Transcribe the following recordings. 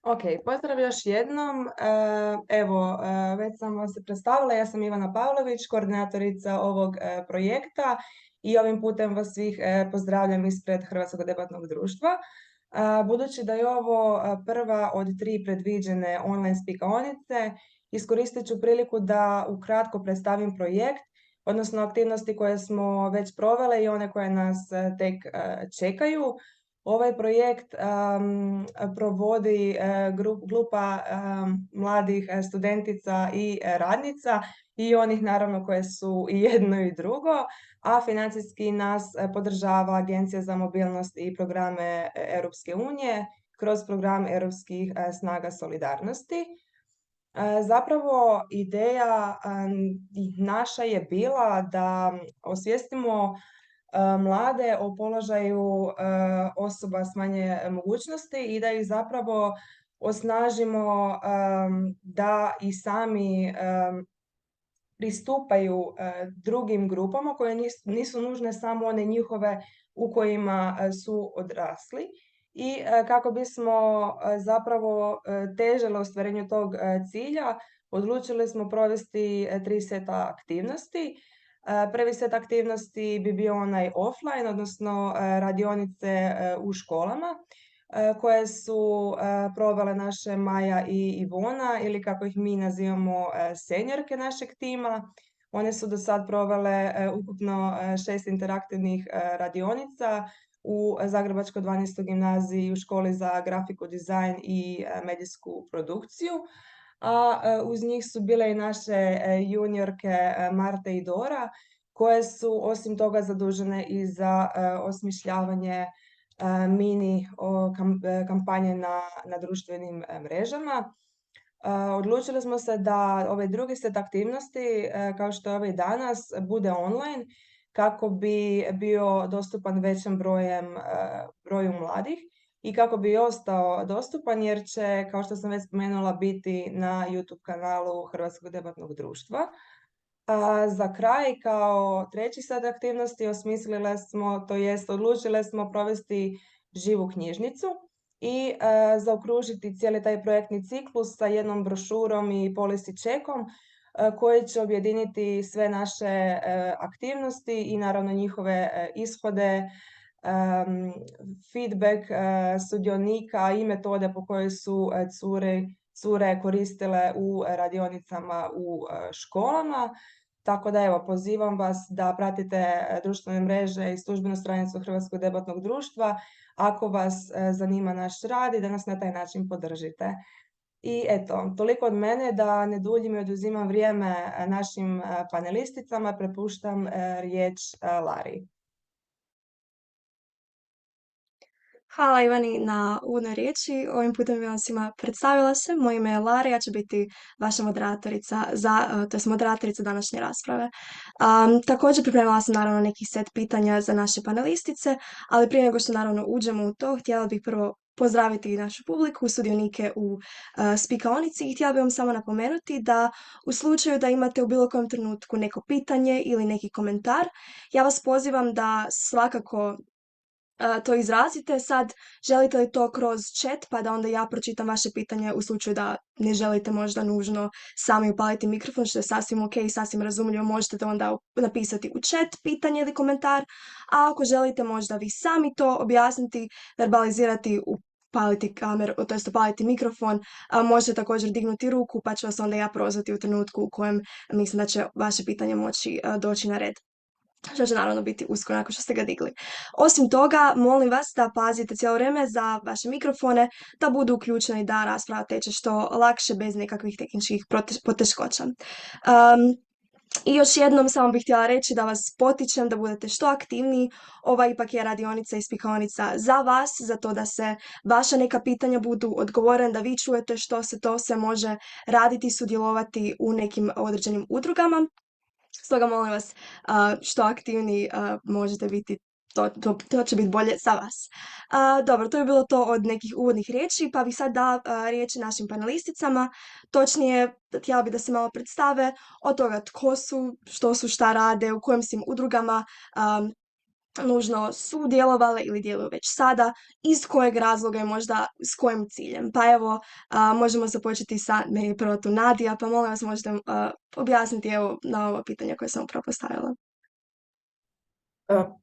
Ok, pozdrav još jednom. Već sam vas se predstavila, ja sam Ivana Pavlović, koordinatorica ovog projekta i ovim putem vas svih pozdravljam ispred Hrvatskog debatnog društva. Budući da je ovo prva od 3 predviđene online spikaonice, iskoristit ću priliku da ukratko predstavim projekt, odnosno aktivnosti koje smo već provele i one koje nas tek čekaju. Ovaj projekt provodi grupa mladih studentica i radnica i onih naravno koje su i jedno i drugo, a financijski nas podržava Agencija za mobilnost i programe Europske unije kroz program Europskih snaga solidarnosti. Zapravo ideja naša je bila da osvijestimo mlade o položaju osoba s manje mogućnosti i da ih zapravo osnažimo da i sami pristupaju drugim grupama koje nisu nužne samo one njihove u kojima su odrasli. I kako bismo zapravo težili ostvarenju tog cilja, odlučili smo provesti 3 seta aktivnosti. Prvi set aktivnosti bi bio onaj offline, odnosno radionice u školama koje su provele naše Maja i Ivona ili kako ih mi nazivamo seniorke našeg tima. One su do sad provele ukupno 6 interaktivnih radionica u Zagrebačkoj 12. gimnaziji u školi za grafiku, dizajn i medijsku produkciju. A uz njih su bile i naše juniorke Marta i Dora, koje su osim toga zadužene i za osmišljavanje mini kampanje na društvenim mrežama. Odlučili smo se da ovaj drugi set aktivnosti, kao što je ovaj danas, bude online kako bi bio dostupan većem broju mladih i kako bi ostao dostupan jer će, kao što sam već spomenula, biti na YouTube kanalu Hrvatskog debatnog društva. Za kraj, kao treći set aktivnosti, odlučile smo provesti živu knjižnicu i zaokružiti cijeli taj projektni ciklus sa jednom brošurom i policy checkom koji će objediniti sve naše aktivnosti i naravno njihove ishode, feedback sudionika i metode po kojoj su cure koristile u radionicama u školama. Tako da evo, pozivam vas da pratite društvene mreže i službenu stranicu Hrvatskog debatnog društva ako vas zanima naš rad i da nas na taj način podržite. I eto, toliko od mene, da ne duljim i oduzimam vrijeme našim panelisticama, prepuštam riječ Lari. Hvala Ivani na uvodnoj riječi. Ovim putem bih vam svima predstavila se. Moje ime je Lara, ja ću biti vaša moderatorica moderatorica današnje rasprave. Također pripremila sam naravno neki set pitanja za naše panelistice, ali prije nego što naravno uđemo u to, htjela bih prvo pozdraviti našu publiku, sudionike u spikaonici i htjela bih vam samo napomenuti da u slučaju da imate u bilo kojem trenutku neko pitanje ili neki komentar, ja vas pozivam da svakako to izrazite. Sad, želite li to kroz chat, pa da onda ja pročitam vaše pitanje u slučaju da ne želite možda nužno sami upaliti mikrofon, što je sasvim ok i sasvim razumljivo, možete to onda napisati u chat pitanje ili komentar, a ako želite možda vi sami to objasniti, verbalizirati, upaliti kameru, to jest upaliti mikrofon, možete također dignuti ruku pa ću vas onda ja prozvati u trenutku u kojem mislim da će vaše pitanje moći doći na red, što će naravno biti uskoro nakon što ste ga digli. Osim toga, molim vas da pazite cijelo vrijeme za vaše mikrofone, da budu uključeni, da rasprava teče što lakše bez nekakvih tehničkih poteškoća. I još jednom samo bih htjela reći da vas potičem da budete što aktivniji. Ova ipak je radionica i spikaonica za vas, za to da se vaša neka pitanja budu odgovorena, da vi čujete što se to sve može raditi i sudjelovati u nekim određenim udrugama. Stoga molim vas što aktivniji možete biti, to će biti bolje za vas. Dobro, to je bilo to od nekih uvodnih riječi, pa bih sad dala riječi našim panelisticama. Točnije, htjela bih da se malo predstave od toga tko su, što su, šta rade, u kojim svim udrugama nužno sudjelovale ili djeluju već sada, iz kojeg razloga i možda s kojim ciljem. Pa evo, možemo započeti sa prvo tu Nadija, pa molim vas možete objasniti evo na ovo pitanje koje sam upravo postavila.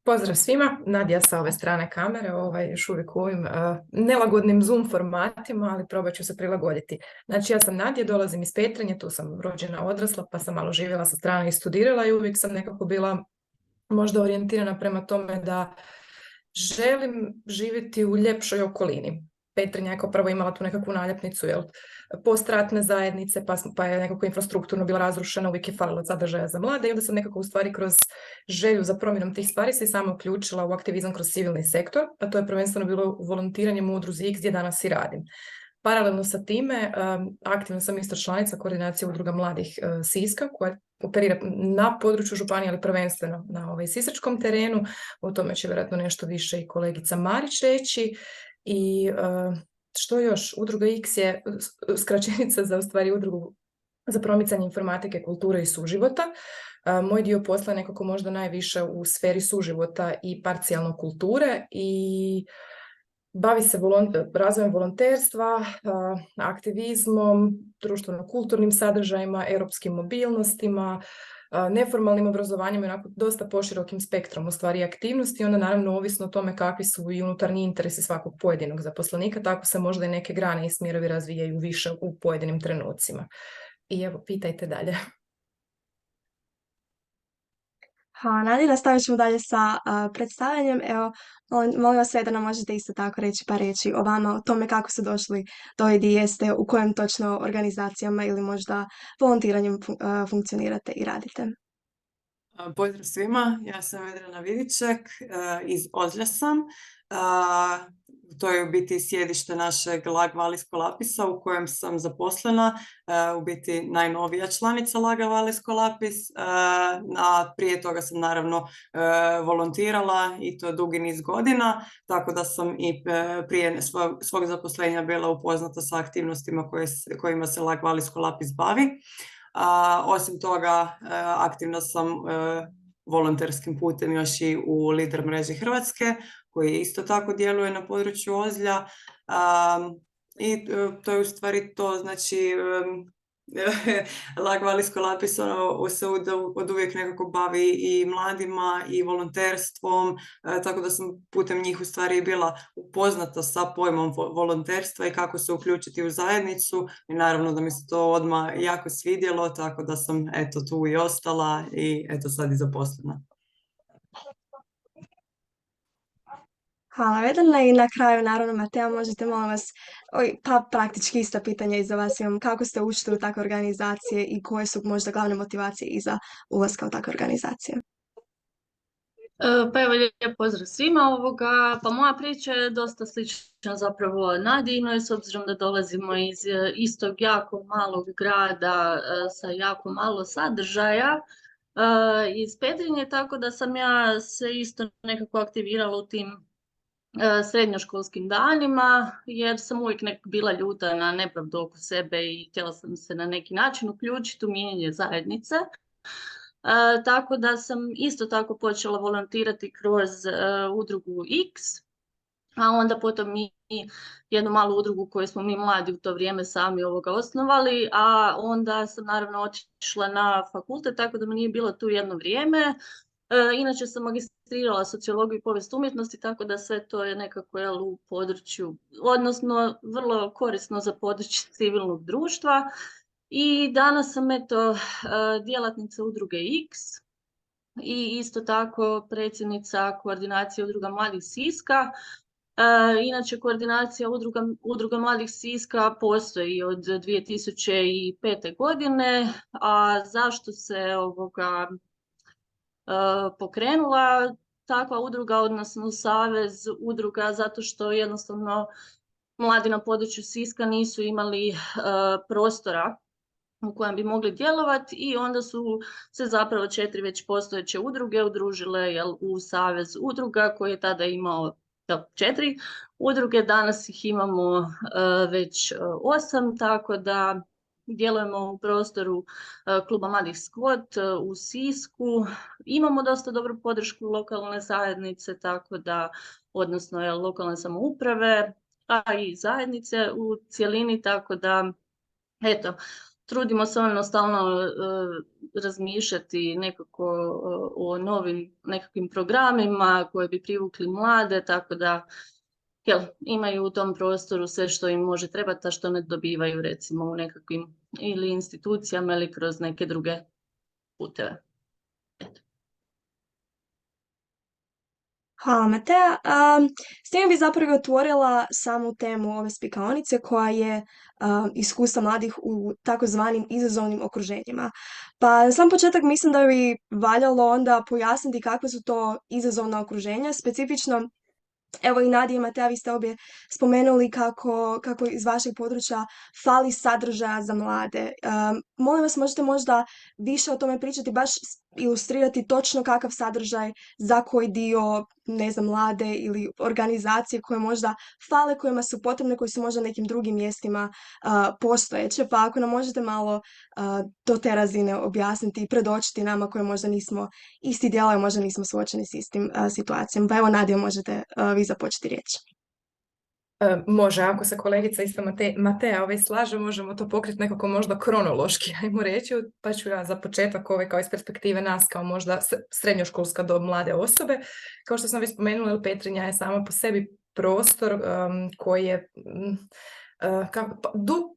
Pozdrav svima, Nadija sa ove strane kamere, još uvijek u ovim nelagodnim Zoom formatima, ali probat ću se prilagoditi. Znači, ja sam Nadija, dolazim iz Petrinje, tu sam rođena, odrasla, pa sam malo živjela sa strane i studirala i uvijek sam nekako bila možda orijentirana prema tome da želim živjeti u ljepšoj okolini. Petrinja je kao prvo imala tu nekakvu naljepnicu, postratne zajednice, pa je nekako infrastrukturno bila razrušena, uvijek je falilo sadržaja za mlade i onda sam nekako u stvari kroz želju za promjenom tih stvari se i sama uključila u aktivizam kroz civilni sektor, a to je prvenstveno bilo volontiranjem u Udruzi X gdje danas i radim. Paralelno sa time, aktivno sam isto članica koordinacije udruga mladih Siska, koja operira na području županije, ali prvenstveno na sisačkom terenu. O tome će vjerojatno nešto više i kolegica Marić reći. I što još? Udruga X je skraćenica za ustvari udrugu za promicanje informatike, kulture i suživota. Moj dio posla je nekako možda najviše u sferi suživota i parcijalno kulture i bavi se razvojem volonterstva, aktivizmom, društveno-kulturnim sadržajima, europskim mobilnostima, neformalnim obrazovanjem i onako dosta poširokim spektrom u stvari aktivnosti, onda naravno ovisno o tome kakvi su i unutarnji interesi svakog pojedinog zaposlenika, tako se možda i neke grane i smjerovi razvijaju više u pojedinim trenucima. I evo, pitajte dalje. Hvala Nadi, nastavit ćemo dalje sa predstavljanjem. Evo, molim vas sve da nam možete isto tako reći par riječi o vama, o tome kako ste došli do ove gdje jeste, u kojim točno organizacijama ili možda volontiranjem funkcionirate i radite. Pozdrav svima, ja sam Vedrana Vidiček, iz Ozlja sam. To je u biti sjedište našeg LAG Valisko Lapisa u kojem sam zaposlena, u biti najnovija članica LAG-a Valisko Lapis. A prije toga sam naravno volontirala i to dugi niz godina, tako da sam i prije svog zaposlenja bila upoznata sa aktivnostima kojima se LAG Valisko Lapis bavi. Osim toga, aktivna sam volonterskim putem još i u Lider mreži Hrvatske, koji isto tako djeluje na području Ozlja. I to je u stvari to, znači LAG Valisko Lapis se od uvijek nekako bavi i mladima i volonterstvom, tako da sam putem njih u stvari bila upoznata sa pojmom volonterstva i kako se uključiti u zajednicu i naravno da mi se to odmah jako svidjelo, tako da sam eto tu i ostala i eto sad i zaposlena. Hvala Vedrana i na kraju naravno Mateo možete molim vas, pa praktički ista pitanja i za vas imam, kako ste ušli u takve organizacije i koje su možda glavne motivacije iza ulaska u takve organizacije? Pa evo, lijep pozdrav svima pa moja priča je dosta slična zapravo Nadinoj, s obzirom da dolazimo iz istog jako malog grada sa jako malo sadržaja iz Petrinje, tako da sam ja se isto nekako aktivirala u tim srednjoškolskim danima, jer sam uvijek bila ljuta na nepravdu oko sebe i htjela sam se na neki način uključiti u mijenjanje zajednice. Tako da sam isto tako počela volontirati kroz udrugu X, a onda potom i jednu malu udrugu koju smo mi mladi u to vrijeme sami osnovali, a onda sam naravno otišla na fakultet, tako da mi nije bilo tu jedno vrijeme. Inače sam magistrirala sociologiju i povijest umjetnosti, tako da sve to je nekako u području, odnosno vrlo korisno za područje civilnog društva. I danas sam djelatnica udruge X i isto tako predsjednica koordinacije udruga mladih Siska. Inače, koordinacija udruga mladih Siska postoji od 2005. godine, a zašto se pokrenula takva udruga, odnosno savez udruga, zato što jednostavno mladi na području Siska nisu imali prostora u kojem bi mogli djelovati i onda su se zapravo 4 već postojeće udruge udružile u savez udruga koji je tada imao 4 udruge, danas ih imamo već 8, tako da djelujemo u prostoru kluba Mladih Skvot u Sisku. Imamo dosta dobru podršku lokalne zajednice, tako da, odnosno lokalne samouprave, a i zajednice u cjelini, tako da, eto, trudimo se stalno razmišljati nekako o novim nekakvim programima koji bi privukli mlade, tako da imaju u tom prostoru sve što im može trebati, a što ne dobivaju recimo u nekakvim ili institucijama ili kroz neke druge puteve. Eto. Hvala, Matea. S tim bi zapravo otvorila samu temu ove spikaonice koja je iskustva mladih u takozvanim izazovnim okruženjima. Pa sam početak mislim da bi valjalo onda pojasniti kakve su to izazovna okruženja, specifično. Evo i Nadija i Matea, vi ste obje spomenuli kako iz vašeg područja fali sadržaja za mlade. Molim vas, možete možda više o tome pričati, baš ilustrirati točno kakav sadržaj za koji dio, ne znam, mlade ili organizacije koje možda fale, kojima su potrebne, koji su možda nekim drugim mjestima postojeće. Pa ako nam možete malo do te razine objasniti i predočiti nama koji možda nismo isti dijelove, možda nismo suočeni s istim situacijom. Pa evo, Nadija, možete vi započeti riječ. Može, ako se kolegica isto Matea slaže, možemo to pokriti nekako možda kronološki, ajmo reći, pa ću ja za početak kao iz perspektive nas, kao možda srednjoškolska dob mlade osobe. Kao što sam već spomenula, Petrinja je sama po sebi prostor koji je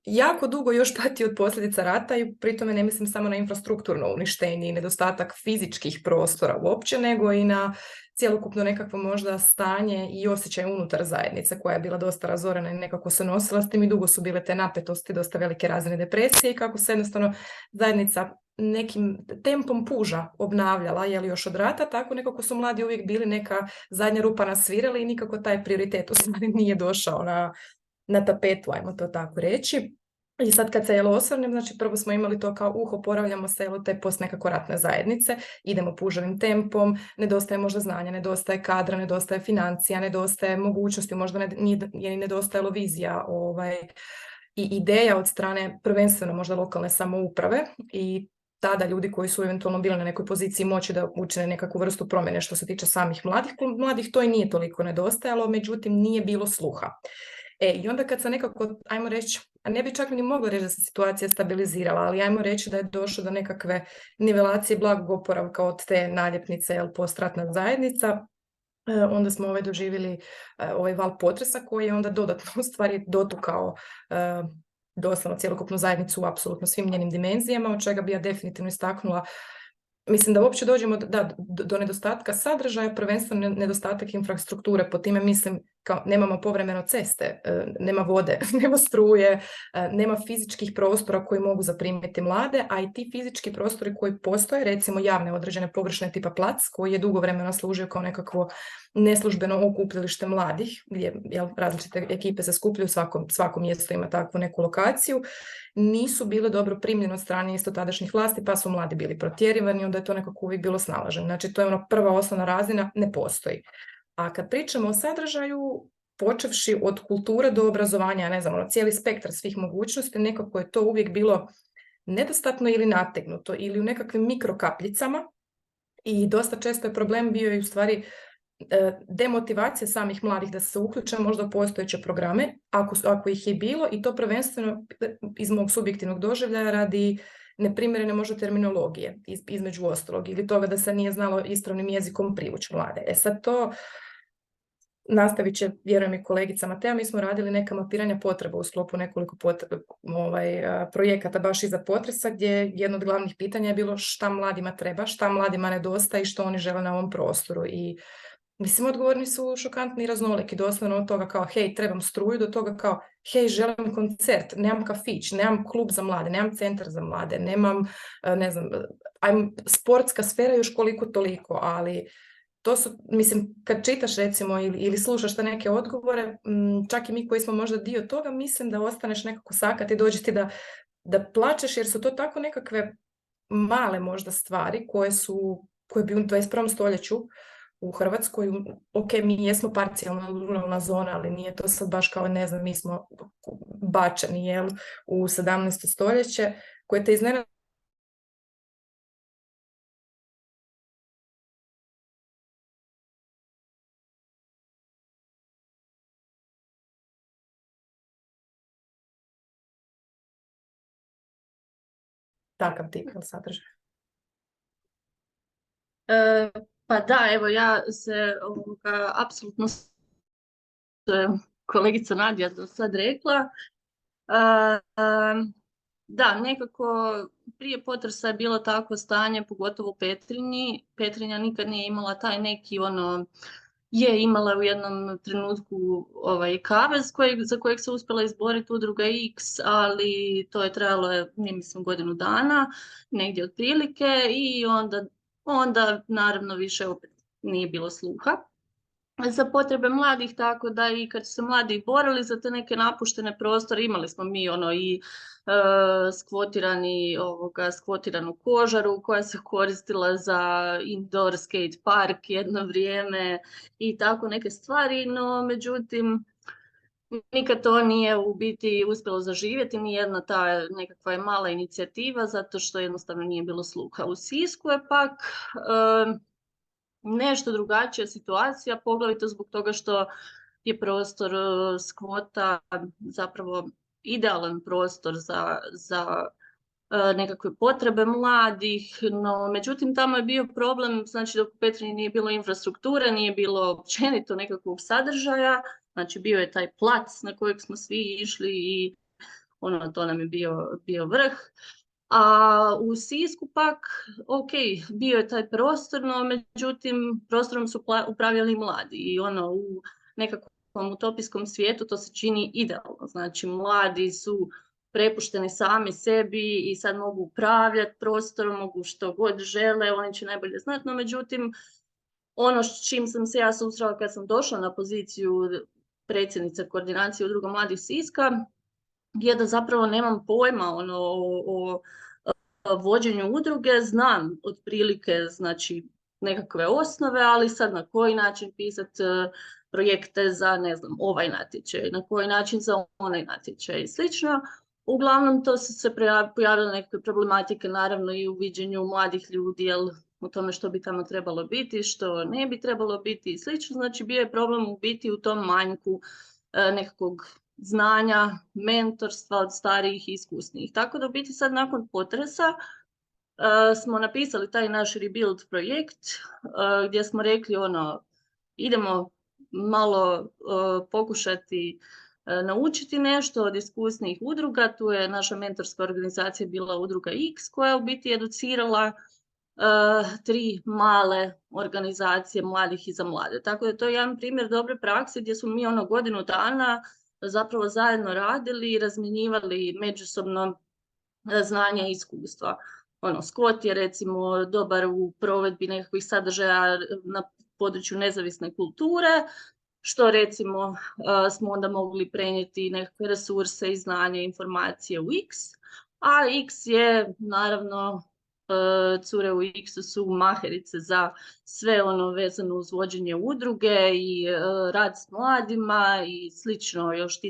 jako dugo još pati od posljedica rata i pri tome ne mislim samo na infrastrukturno uništenje i nedostatak fizičkih prostora uopće, nego i na cjelokupno nekakvo možda stanje i osjećaj unutar zajednice koja je bila dosta razorena i nekako se nosila s tim i dugo su bile te napetosti, dosta velike razine depresije i kako se jednostavno zajednica nekim tempom puža obnavljala, još od rata, tako nekako su mladi uvijek bili neka zadnja rupa na svirali i nikako taj prioritet u stvari nije došao na tapetu, ajmo to tako reći. I sad kad se osvrnem, znači prvo smo imali to kao oporavljamo se te post nekako ratne zajednice, idemo pužavim tempom, nedostaje možda znanja, nedostaje kadra, nedostaje financija, nedostaje mogućnosti, možda je nedostajalo vizija i ideja od strane prvenstveno možda lokalne samouprave i tada ljudi koji su eventualno bili na nekoj poziciji moći da učine nekakvu vrstu promjene što se tiče samih mladih, to i nije toliko nedostajalo, međutim nije bilo sluha. I onda kad se nekako, ajmo reći, a ne bi čak ni mogla reći da se situacija stabilizirala, ali ajmo reći da je došlo do nekakve nivelacije blagog oporavka od te naljepnice, postratna zajednica, onda smo doživjeli ovaj val potresa koji je onda dodatno u stvari dotukao doslovno cjelokupnu zajednicu u apsolutno svim njenim dimenzijama, od čega bi ja definitivno istaknula. Mislim da uopće dođemo do nedostatka sadržaja, prvenstveno nedostatak infrastrukture, po time mislim kao nemamo povremeno ceste, nema vode, nema struje, nema fizičkih prostora koji mogu zaprimiti mlade, a i ti fizički prostori koji postoje, recimo javne određene površine tipa plac, koji je dugo vremena služio kao nekakvo neslužbeno okupljalište mladih, gdje različite ekipe se skupljaju, svako mjesto ima takvu neku lokaciju, nisu bile dobro primljene od strane isto tadašnjih vlasti, pa su mladi bili protjerivani, onda je to nekako uvijek bilo snalaženo. Znači, to je prva osnovna razina, ne postoji. A kad pričamo o sadržaju, počevši od kulture do obrazovanja, ne znam, cijeli spektar svih mogućnosti, nekako je to uvijek bilo nedostatno ili nategnuto ili u nekakvim mikrokapljicama i dosta često je problem bio i u stvari demotivacija samih mladih da se uključe možda u postojeće programe, ako ih je bilo, i to prvenstveno iz mog subjektivnog doživljaja radi neprimjerene možda terminologije između ostalog ili toga da se nije znalo ispravnim jezikom privući mlade. Sad to nastavit će, vjerujem i kolegica Matea, mi smo radili neka mapiranja potreba u sklopu nekoliko projekata baš iza potresa, gdje jedno od glavnih pitanja je bilo šta mladima treba, šta mladima nedostaje i što oni žele na ovom prostoru. I mislim, odgovorni su šokantni i raznoliki, doslovno od toga kao hej, trebam struju, do toga kao hej, želim koncert, nemam kafić, nemam klub za mlade, nemam centar za mlade, nemam, ne znam, sportska sfera još koliko toliko, ali to su, mislim, kad čitaš recimo ili slušaš te neke odgovore, čak i mi koji smo možda dio toga, mislim da ostaneš nekako sakat i dođe ti da plačeš, jer su to tako nekakve male možda stvari koje bi u 21. stoljeću u Hrvatskoj, ok, mi jesmo parcijalna ruralna zona, ali nije to sad baš kao, ne znam, mi smo bačeni, jel, u 17. stoljeće, koje te iznenada. Takav tip sadržaj. Pa da, evo ja se apsolutno kolegica Nadija do sad rekla. Da, nekako prije potresa je bilo takvo stanje, pogotovo u Petrinji. Petrinja nikad nije imala taj neki je imala u jednom trenutku kavez za kojeg se uspjela izboriti udruga X, ali to je trajalo, mislim, godinu dana, negdje otprilike, i onda naravno više opet nije bilo sluha za potrebe mladih, tako da i kad su se mladi borili za te neke napuštene prostore, imali smo mi i skvotiranu kožaru koja se koristila za indoor skate park jedno vrijeme i tako neke stvari, no međutim nikad to nije u biti uspjelo zaživjeti, ni jedna ta nekakva je mala inicijativa, zato što jednostavno nije bilo sluha. U Sisku je pak nešto drugačija situacija, poglavito zbog toga što je prostor skvota zapravo idealan prostor za nekakve potrebe mladih, no međutim tamo je bio problem, znači dok u Petrinji nije bilo infrastrukture, nije bilo općenito nekakvog sadržaja, znači bio je taj plac na kojeg smo svi išli i to nam je bio vrh. A u Sisku pak, ok, bio je taj prostor, no međutim prostorom su upravljali mladi i u nekakvom utopijskom svijetu to se čini idealno. Znači mladi su prepušteni sami sebi i sad mogu upravljati prostorom, mogu što god žele, oni će najbolje znati, no međutim s čim sam se ja susrela kad sam došla na poziciju predsjednice koordinacije udruga mladih Siska je da zapravo nemam pojma o vođenju udruge, znam otprilike znači nekakve osnove, ali sad na koji način pisati projekte za, ne znam, ovaj natječaj, na koji način za onaj natječaj i slično. Uglavnom to su se pojavile neke problematike, naravno i u viđenju mladih ljudi, jel, o tome što bi tamo trebalo biti, što ne bi trebalo biti i slično. Znači bio je problem u biti u tom manjku nekakvog znanja, mentorstva od starijih i iskusnijih. Tako da u biti sad nakon potresa smo napisali taj naš rebuild projekt gdje smo rekli idemo malo pokušati naučiti nešto od iskusnijih udruga. Tu je naša mentorska organizacija bila udruga X koja u biti educirala 3 male organizacije mladih i za mlade. Tako da to je jedan primjer dobre prakse gdje smo mi godinu dana zapravo zajedno radili i razmjenjivali međusobno znanja i iskustva. Skvot je recimo dobar u provedbi nekakvih sadržaja na području nezavisne kulture, što recimo smo onda mogli prenijeti nekakve resurse i znanje, informacije u X, a X je naravno, cure u X-u su maherice za sve vezano uz vođenje udruge i rad s mladima i slično, još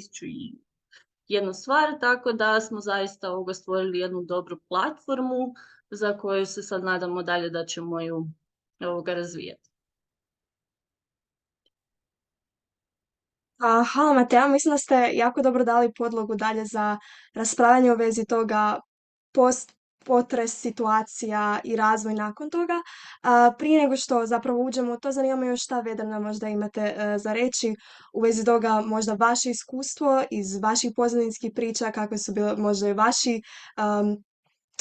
1001 stvar, tako da smo zaista stvorili jednu dobru platformu za koju se sad nadamo dalje da ćemo ju razvijati. Hvala Matea, mislim da ste jako dobro dali podlogu dalje za raspravljanje u vezi toga potres situacija i razvoj nakon toga. Prije nego što zapravo uđemo u to, zanima me još šta Vedrana možda imate za reći u vezi toga, možda vaše iskustvo iz vaših pozadinskih priča, kakve su bile možda i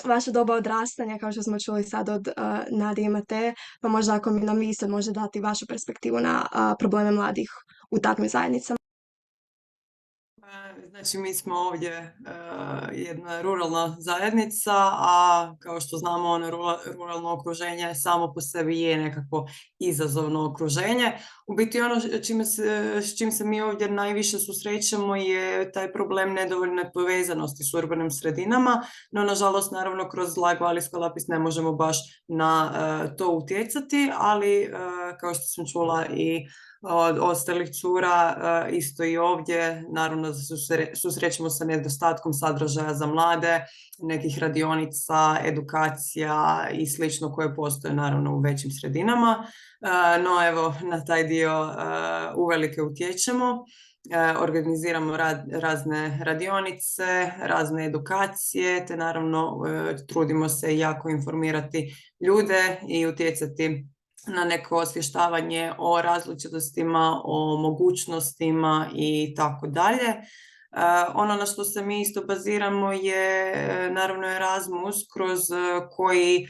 vaše doba odrastanja, kao što smo čuli sad od Nadije i Mateje, pa možda ako nam vi sad može dati vašu perspektivu na probleme mladih u takvim zajednicama. Znači, mi smo ovdje jedna ruralna zajednica, a kao što znamo, ruralno okruženje samo po sebi je nekako izazovno okruženje. U biti s čim se mi ovdje najviše susrećemo je taj problem nedovoljne povezanosti s urbanim sredinama, no nažalost, naravno, kroz Lag Valijsko Lapis ne možemo baš na to utjecati, ali kao što sam čula i od ostalih cura. Isto i ovdje, naravno susrećemo sa nedostatkom sadržaja za mlade, nekih radionica, edukacija i slično koje postoje naravno u većim sredinama. No evo, na taj dio uvelike utječemo. Organiziramo razne radionice, razne edukacije, te naravno trudimo se jako informirati ljude i utjecati na neko osvještavanje o različitostima, o mogućnostima i tako dalje. Ono na što se mi isto baziramo je naravno Erasmus, kroz koji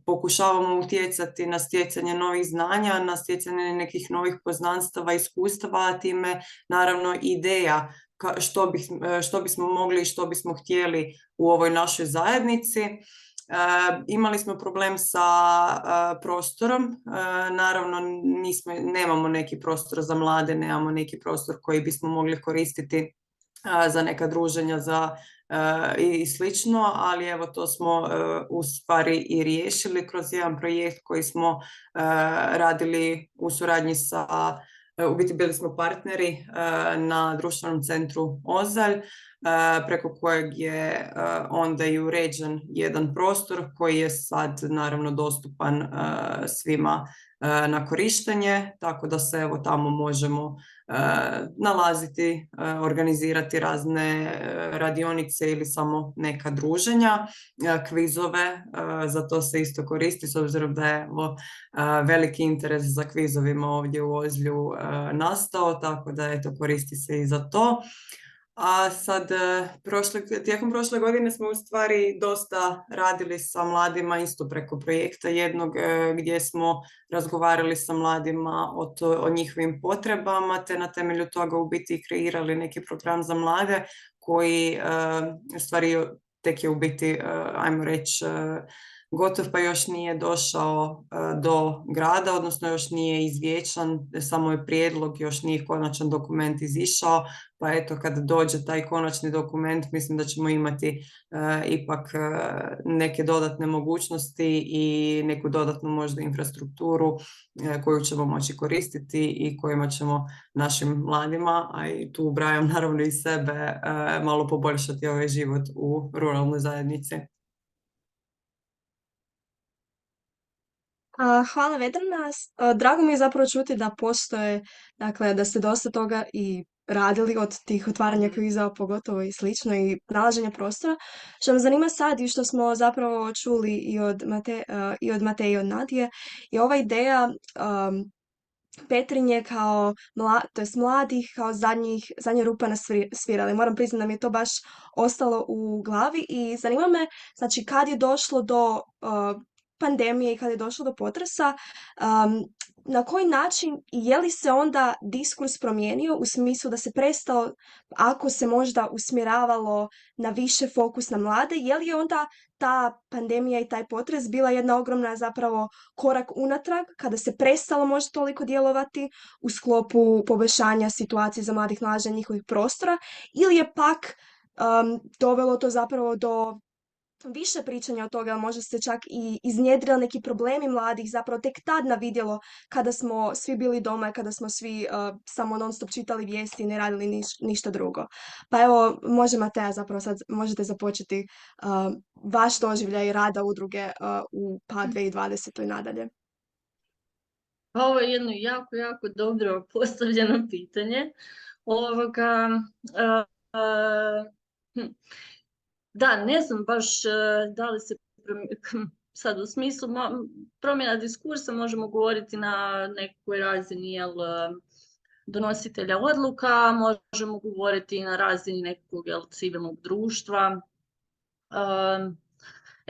pokušavamo utjecati na stjecanje novih znanja, na stjecanje nekih novih poznanstava, iskustava, a time naravno ideja što bismo mogli i što bismo htjeli u ovoj našoj zajednici. Imali smo problem sa prostorom, naravno nemamo neki prostor za mlade, nemamo neki prostor koji bismo mogli koristiti za neka druženja i slično, ali evo to smo u stvari i riješili kroz jedan projekt koji smo radili u suradnji sa, u biti bili smo partneri na društvenom centru Ozalj, preko kojeg je onda i uređen jedan prostor koji je sad naravno dostupan svima na korištenje, tako da se evo tamo možemo nalaziti, organizirati razne radionice ili samo neka druženja, kvizove, za to se isto koristi s obzirom da je veliki interes za kvizovima ovdje u Ozlju nastao, tako da eto koristi se i za to. A sad, tijekom prošle godine smo u stvari dosta radili sa mladima isto preko projekta jednog gdje smo razgovarali sa mladima o njihovim potrebama, te na temelju toga u biti kreirali neki program za mlade koji u stvari tek je u biti, ajmo reći, gotov pa još nije došao do grada, odnosno još nije izvječan, samo je prijedlog, još nije konačan dokument izišao, pa eto kad dođe taj konačni dokument mislim da ćemo imati ipak neke dodatne mogućnosti i neku dodatnu možda infrastrukturu koju ćemo moći koristiti i kojima ćemo našim mladima, a i tu ubrajam naravno i sebe, malo poboljšati ovaj život u ruralnoj zajednici. Hvala Vedrana. Drago mi je zapravo čuti da postoje, dakle, da ste dosta toga i radili od tih otvaranja kviza, pogotovo i slično, i nalaženja prostora. Što me zanima sad i što smo zapravo čuli i od Mateje i od Nadije, je ova ideja Petrinje kao mladih kao zadnja rupa na svirali. Moram priznati da mi je to baš ostalo u glavi i zanima me, znači, kad je došlo do pandemije i kad je došlo do potresa, na koji način i je li se onda diskurs promijenio u smislu da se prestalo, ako se možda usmjeravalo na više fokus na mlade, je li je onda ta pandemija i taj potres bila jedna ogromna zapravo korak unatrag kada se prestalo možda toliko djelovati u sklopu poboljšanja situacije za mladih nalaženja njihovih prostora, ili je pak dovelo to zapravo do više pričanja od toga, možda se čak i iznjedrili neki problemi mladih, zapravo tek tad na vidjelo kada smo svi bili doma i kada smo svi samo non stop čitali vijesti i ne radili ništa drugo. Pa evo, može Mateja zapravo sad, možete započeti vaš doživljaj rada udruge u 2020. i nadalje. Ovo je jedno jako, jako dobro postavljeno pitanje. Da, ne znam baš da li se sad u smislu promjena diskursa možemo govoriti na nekoj razini donositelja odluka, možemo govoriti i na razini nekog civilnog društva.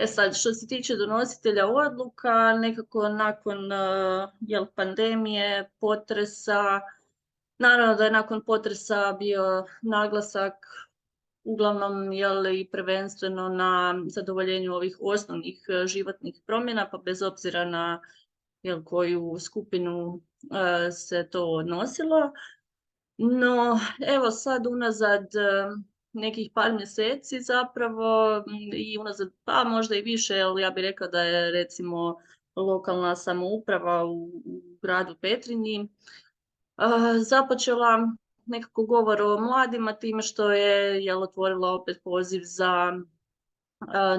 Sad, što se tiče donositelja odluka, nekako nakon pandemije, potresa, naravno da je nakon potresa bio naglasak uglavnom i prvenstveno na zadovoljenju ovih osnovnih životnih promjena, pa bez obzira na koju skupinu se to odnosilo. No, evo sad unazad nekih par mjeseci zapravo i unazad, pa možda i više, ali ja bih rekla da je recimo lokalna samouprava u gradu Petrinji započela nekako govor o mladima time što je otvorila opet poziv za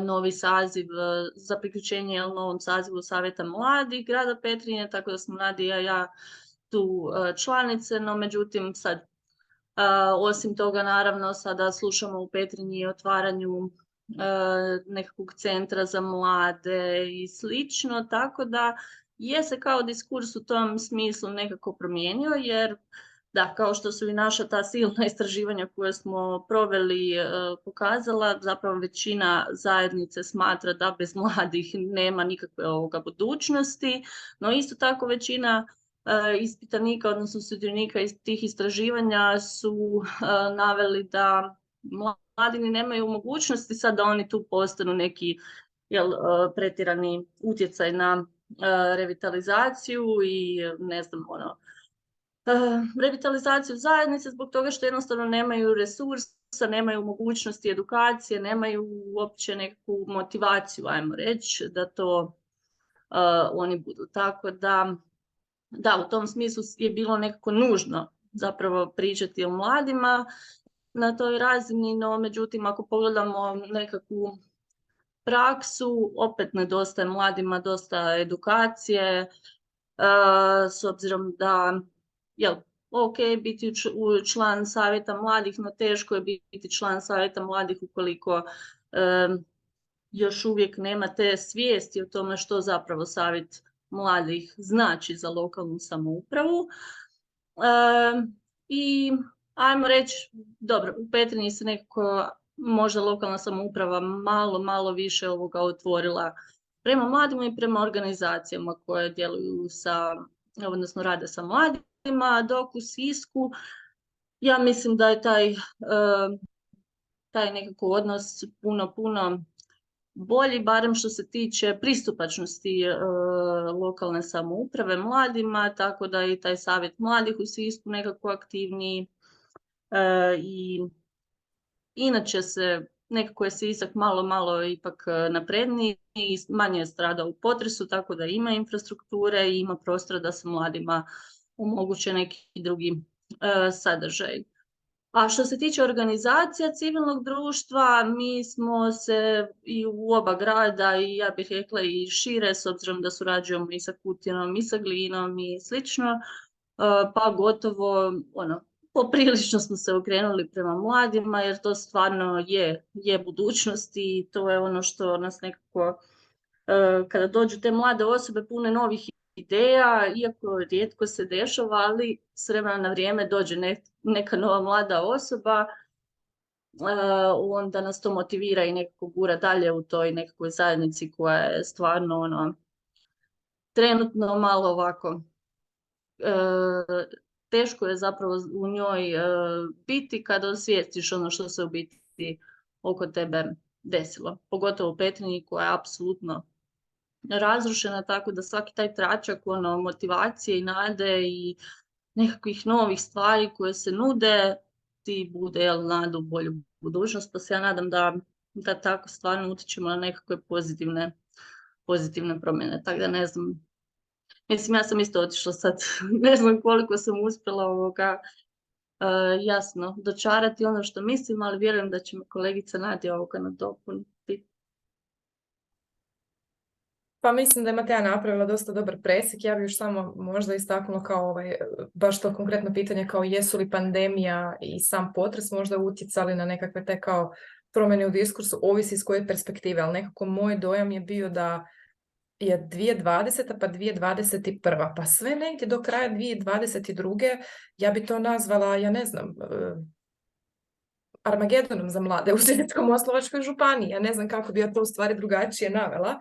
novi saziv, za priključenje novom sazivu Savjeta mladih grada Petrinje, tako da smo Nadija i ja tu članice, no međutim sad osim toga naravno sada slušamo u Petrinji o otvaranju nekakvog centra za mlade i slično, tako da je se kao diskurs u tom smislu nekako promijenio, jer da, kao što su i naša ta silna istraživanja koje smo proveli pokazala, zapravo većina zajednice smatra da bez mladih nema nikakve budućnosti, no isto tako većina ispitanika, odnosno sudionika iz tih istraživanja su naveli da mladi nemaju mogućnosti sad da oni tu postanu neki pretjerani utjecaj na revitalizaciju i ne znam revitalizaciju zajednice zbog toga što jednostavno nemaju resursa, nemaju mogućnosti edukacije, nemaju uopće neku motivaciju, ajmo reći, da to oni budu. Tako da, u tom smislu je bilo nekako nužno zapravo pričati o mladima na toj razini, no međutim ako pogledamo nekakvu praksu, opet nedostaje mladima dosta edukacije, s obzirom da ok, biti član Savjeta mladih, no teško je biti član Savjeta mladih ukoliko još uvijek nema te svijesti o tome što zapravo Savjet mladih znači za lokalnu samoupravu. I ajmo reći, dobro, u Petrinji se nekako možda lokalna samouprava malo više otvorila prema mladima i prema organizacijama koje djeluju odnosno rade sa mladima, dok u Sisku ja mislim da je taj nekako odnos puno bolji, barem što se tiče pristupačnosti lokalne samouprave mladima, tako da je taj Savjet mladih u Sisku nekako aktivniji i inače nekako je Sisak malo ipak napredniji i manje je stradao u potresu, tako da ima infrastrukture i ima prostora da se mladima omoguće neki drugi sadržaj. A što se tiče organizacija civilnog društva, mi smo se i u oba grada i ja bih rekla i šire, s obzirom da surađujemo i sa Kutinom i sa Glinom i slično, pa gotovo poprilično smo se okrenuli prema mladima, jer to stvarno je budućnost i to je ono što nas nekako, kada dođu te mlade osobe pune novih ideja, iako rijetko se dešava, ali s vremena na vrijeme dođe neka nova mlada osoba, onda nas to motivira i nekako gura dalje u toj nekakvoj zajednici koja je stvarno trenutno malo ovako teško je zapravo u njoj biti kada osvijestiš ono što se u biti oko tebe desilo. Pogotovo u Petrinji koja je apsolutno razrušena, tako da svaki taj tračak motivacije i nade i nekakvih novih stvari koje se nude ti bude nadu u bolju budućnost, pa se ja nadam da tako stvarno utječemo na nekakve pozitivne promjene. Tako da ne znam, mislim ja sam isto otišla sad, ne znam koliko sam uspjela jasno dočarati ono što mislim, ali vjerujem da će me kolegica Nadija nadopuniti. Pa mislim da je Mateja napravila dosta dobar presjek. Ja bih još samo možda istaknula kao baš to konkretno pitanje kao jesu li pandemija i sam potres možda utjecali na nekakve te kao promjene u diskursu, ovisi iz koje perspektive, ali nekako moj dojam je bio da je 2020. pa 2021. pa sve negdje do kraja 2022. ja bi to nazvala, ja ne znam, Armagedonom za mlade u Sisačko-moslavačkoj županiji. Ja ne znam kako bi ja to u stvari drugačije navela,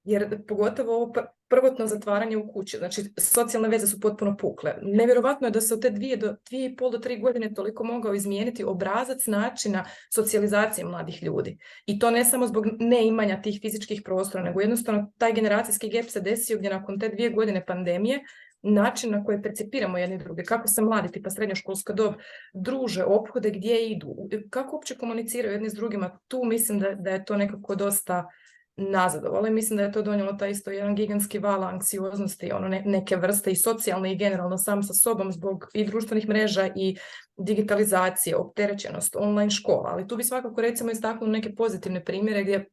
jer pogotovo ovo prvotno zatvaranje u kući, znači socijalne veze su potpuno pukle. Nevjerovatno je da se od te 2,5 do 3 godine toliko mogao izmijeniti obrazac načina socijalizacije mladih ljudi. I to ne samo zbog neimanja tih fizičkih prostora, nego jednostavno taj generacijski gap se desio gdje nakon te 2 godine pandemije način na koji percipiramo jedni druge, kako se mladi, tipa srednjoškolska dob, druže, ophode, gdje idu, kako uopće komuniciraju jedni s drugima, tu mislim da je to nekako dosta nazadovalo i mislim da je to donijelo taj isto jedan gigantski val anksioznosti, neke vrste i socijalne i generalno sam sa sobom zbog i društvenih mreža i digitalizacije, opterećenost, online škola, ali tu bi svakako recimo istaknuo neke pozitivne primjere gdje,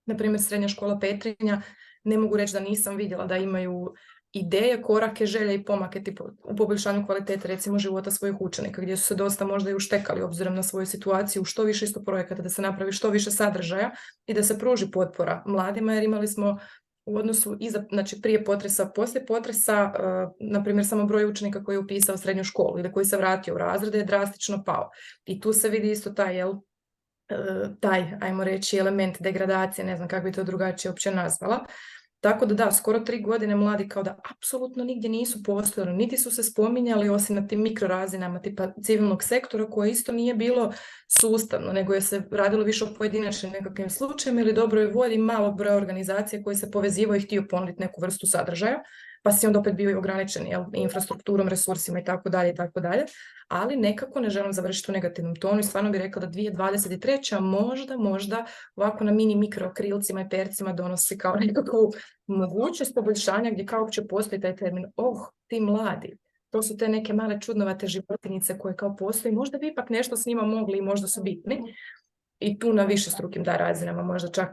na primjer, Srednja škola Petrinja, ne mogu reći da nisam vidjela da imaju ideje, korake, želje i pomake u poboljšanju kvalitete recimo života svojih učenika, gdje su se dosta možda i uštekali obzirom na svoju situaciju, što više isto projekata, da se napravi što više sadržaja i da se pruži potpora mladima, jer imali smo u odnosu znači prije potresa, poslije potresa, na primjer samo broj učenika koji je upisao srednju školu ili koji se vratio u razrede je drastično pao. I tu se vidi isto taj, ajmo reći, element degradacije, ne znam kako bi to drugačije uopće nazvala. Tako da skoro 3 godine mladi kao da apsolutno nigdje nisu postojali, niti su se spominjali osim na tim mikrorazinama tipa civilnog sektora koje isto nije bilo sustavno, nego je se radilo više o pojedinačnim nekakvim slučajima ili dobroj volji malog broja organizacija koji se povezivaju i htio ponuditi neku vrstu sadržaja, pa si onda opet bio ograničen infrastrukturom, resursima i tako dalje, ali nekako ne želim završiti u negativnom tonu i stvarno bih rekla da 2023. možda ovako na mini mikro krilcima i percima donosi kao nekakvu mogućnost poboljšanja gdje kao uopće postoji taj termin, ti mladi, to su te neke male čudnovate životinjice koje kao postoji, možda bi ipak nešto s njima mogli i možda su bitni i tu na višestrukim razinama, možda čak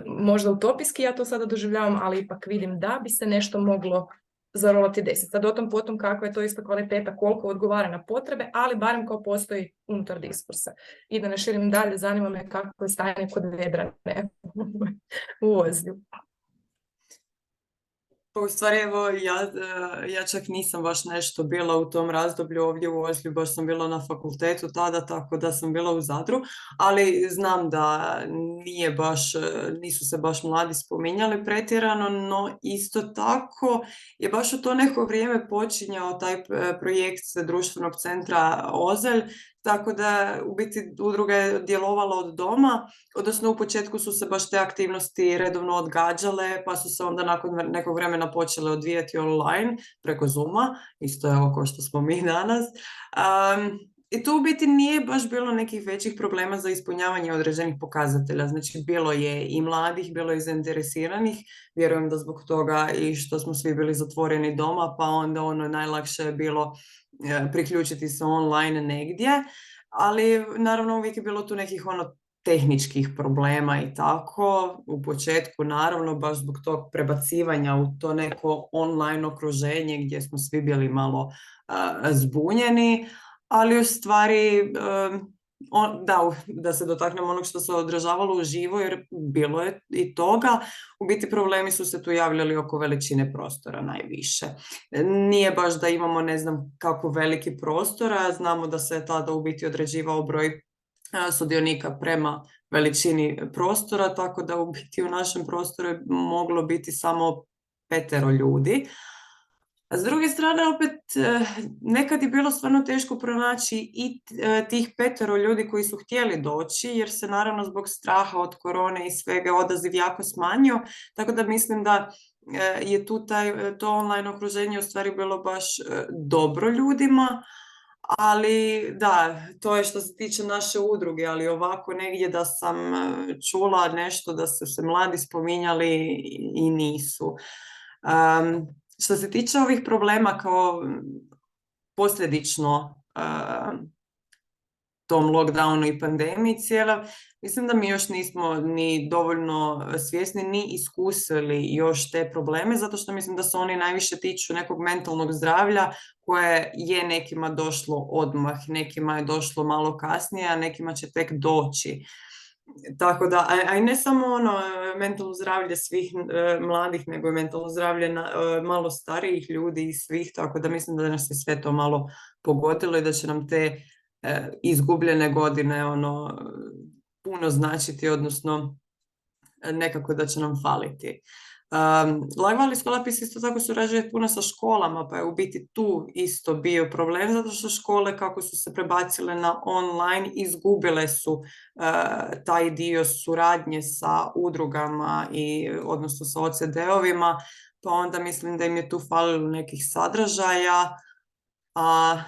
možda utopijski ja to sada doživljavam, ali ipak vidim da bi se nešto moglo zarolati desiti. Sad o tom potom kakva je to isto kvaliteta, koliko odgovara na potrebe, ali barem kao postoji unutar diskursa. I da ne širim dalje, zanima me kako je stanje kod Vedrane u Ozlju. Pa u stvari, evo, ja čak nisam baš nešto bila u tom razdoblju ovdje u Ozlju, baš sam bila na fakultetu tada, tako da sam bila u Zadru, ali znam da nisu se baš mladi spominjali pretjerano, no isto tako je baš u to neko vrijeme počinjao taj projekt društvenog centra Ozelj, tako da u biti udruga je djelovala od doma, odnosno u početku su se baš te aktivnosti redovno odgađale, pa su se onda nakon nekog vremena počele odvijati online preko Zooma, isto je ovo što smo mi danas. I tu u biti nije baš bilo nekih većih problema za ispunjavanje određenih pokazatelja, znači bilo je i mladih, bilo je i zainteresiranih, vjerujem da zbog toga i što smo svi bili zatvoreni doma, pa onda najlakše je bilo priključiti se online negdje, ali naravno uvijek je bilo tu nekih tehničkih problema i tako, u početku naravno baš zbog tog prebacivanja u to neko online okruženje gdje smo svi bili malo zbunjeni, ali u stvari da se dotaknemo onog što se odražavalo uživo, jer bilo je i toga, u biti problemi su se tu javljali oko veličine prostora najviše. Nije baš da imamo ne znam kako veliki prostora, znamo da se tada u biti određivao broj sudionika prema veličini prostora, tako da u biti u našem prostoru je moglo biti samo 5 ljudi. A s druge strane, opet, nekad je bilo stvarno teško pronaći i tih 5 ljudi koji su htjeli doći, jer se naravno zbog straha od korone i svega odaziv jako smanjio, tako da mislim da je tu to online okruženje u stvari bilo baš dobro ljudima, ali da, to je što se tiče naše udruge, ali ovako negdje da sam čula nešto da su se mladi spominjali i nisu. Što se tiče ovih problema kao posljedično tom lockdownu i pandemiji cijela, mislim da mi još nismo ni dovoljno svjesni ni iskusili još te probleme, zato što mislim da se oni najviše tiču nekog mentalnog zdravlja koje je nekima došlo odmah, nekima je došlo malo kasnije, a nekima će tek doći. Tako da, a i ne samo mentalno zdravlje svih mladih, nego i mentalno zdravlje malo starijih ljudi i svih, tako da mislim da nas je sve to malo pogodilo i da će nam te izgubljene godine puno značiti, odnosno nekako da će nam faliti. Lagvali Skolapis isto tako surađuje puno sa školama, pa je u biti tu isto bio problem, zato što škole kako su se prebacile na online izgubile su taj dio suradnje sa udrugama odnosno sa OCD-ovima, pa onda mislim da im je tu falilo nekih sadržaja. A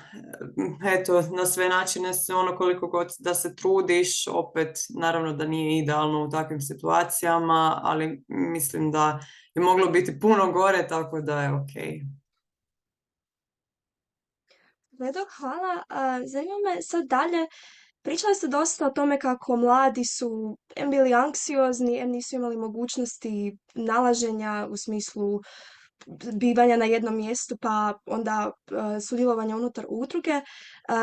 eto, na sve načine se ono koliko god da se trudiš, opet naravno da nije idealno u takvim situacijama, ali mislim da je moglo biti puno gore, tako da je okej. Redo, hvala. Zanima me sad dalje, pričali ste dosta o tome kako mladi su em bili anksiozni, em nisu imali mogućnosti nalaženja u smislu bivanja na jednom mjestu, pa onda sudjelovanja unutar udruge.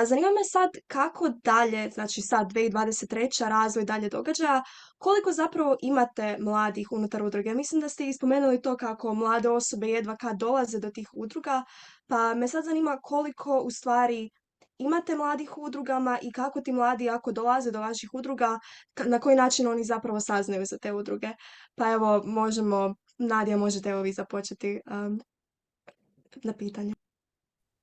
Zanima me sad kako dalje, znači sad 2023. razvoj dalje događaja, koliko zapravo imate mladih unutar udruge? Mislim da ste i spomenuli to kako mlade osobe jedva kad dolaze do tih udruga, pa me sad zanima koliko u stvari imate mladih u udrugama i kako ti mladi ako dolaze do vaših udruga, na koji način oni zapravo saznaju za te udruge. Pa evo, Nadija, možete evo vi započeti na pitanje.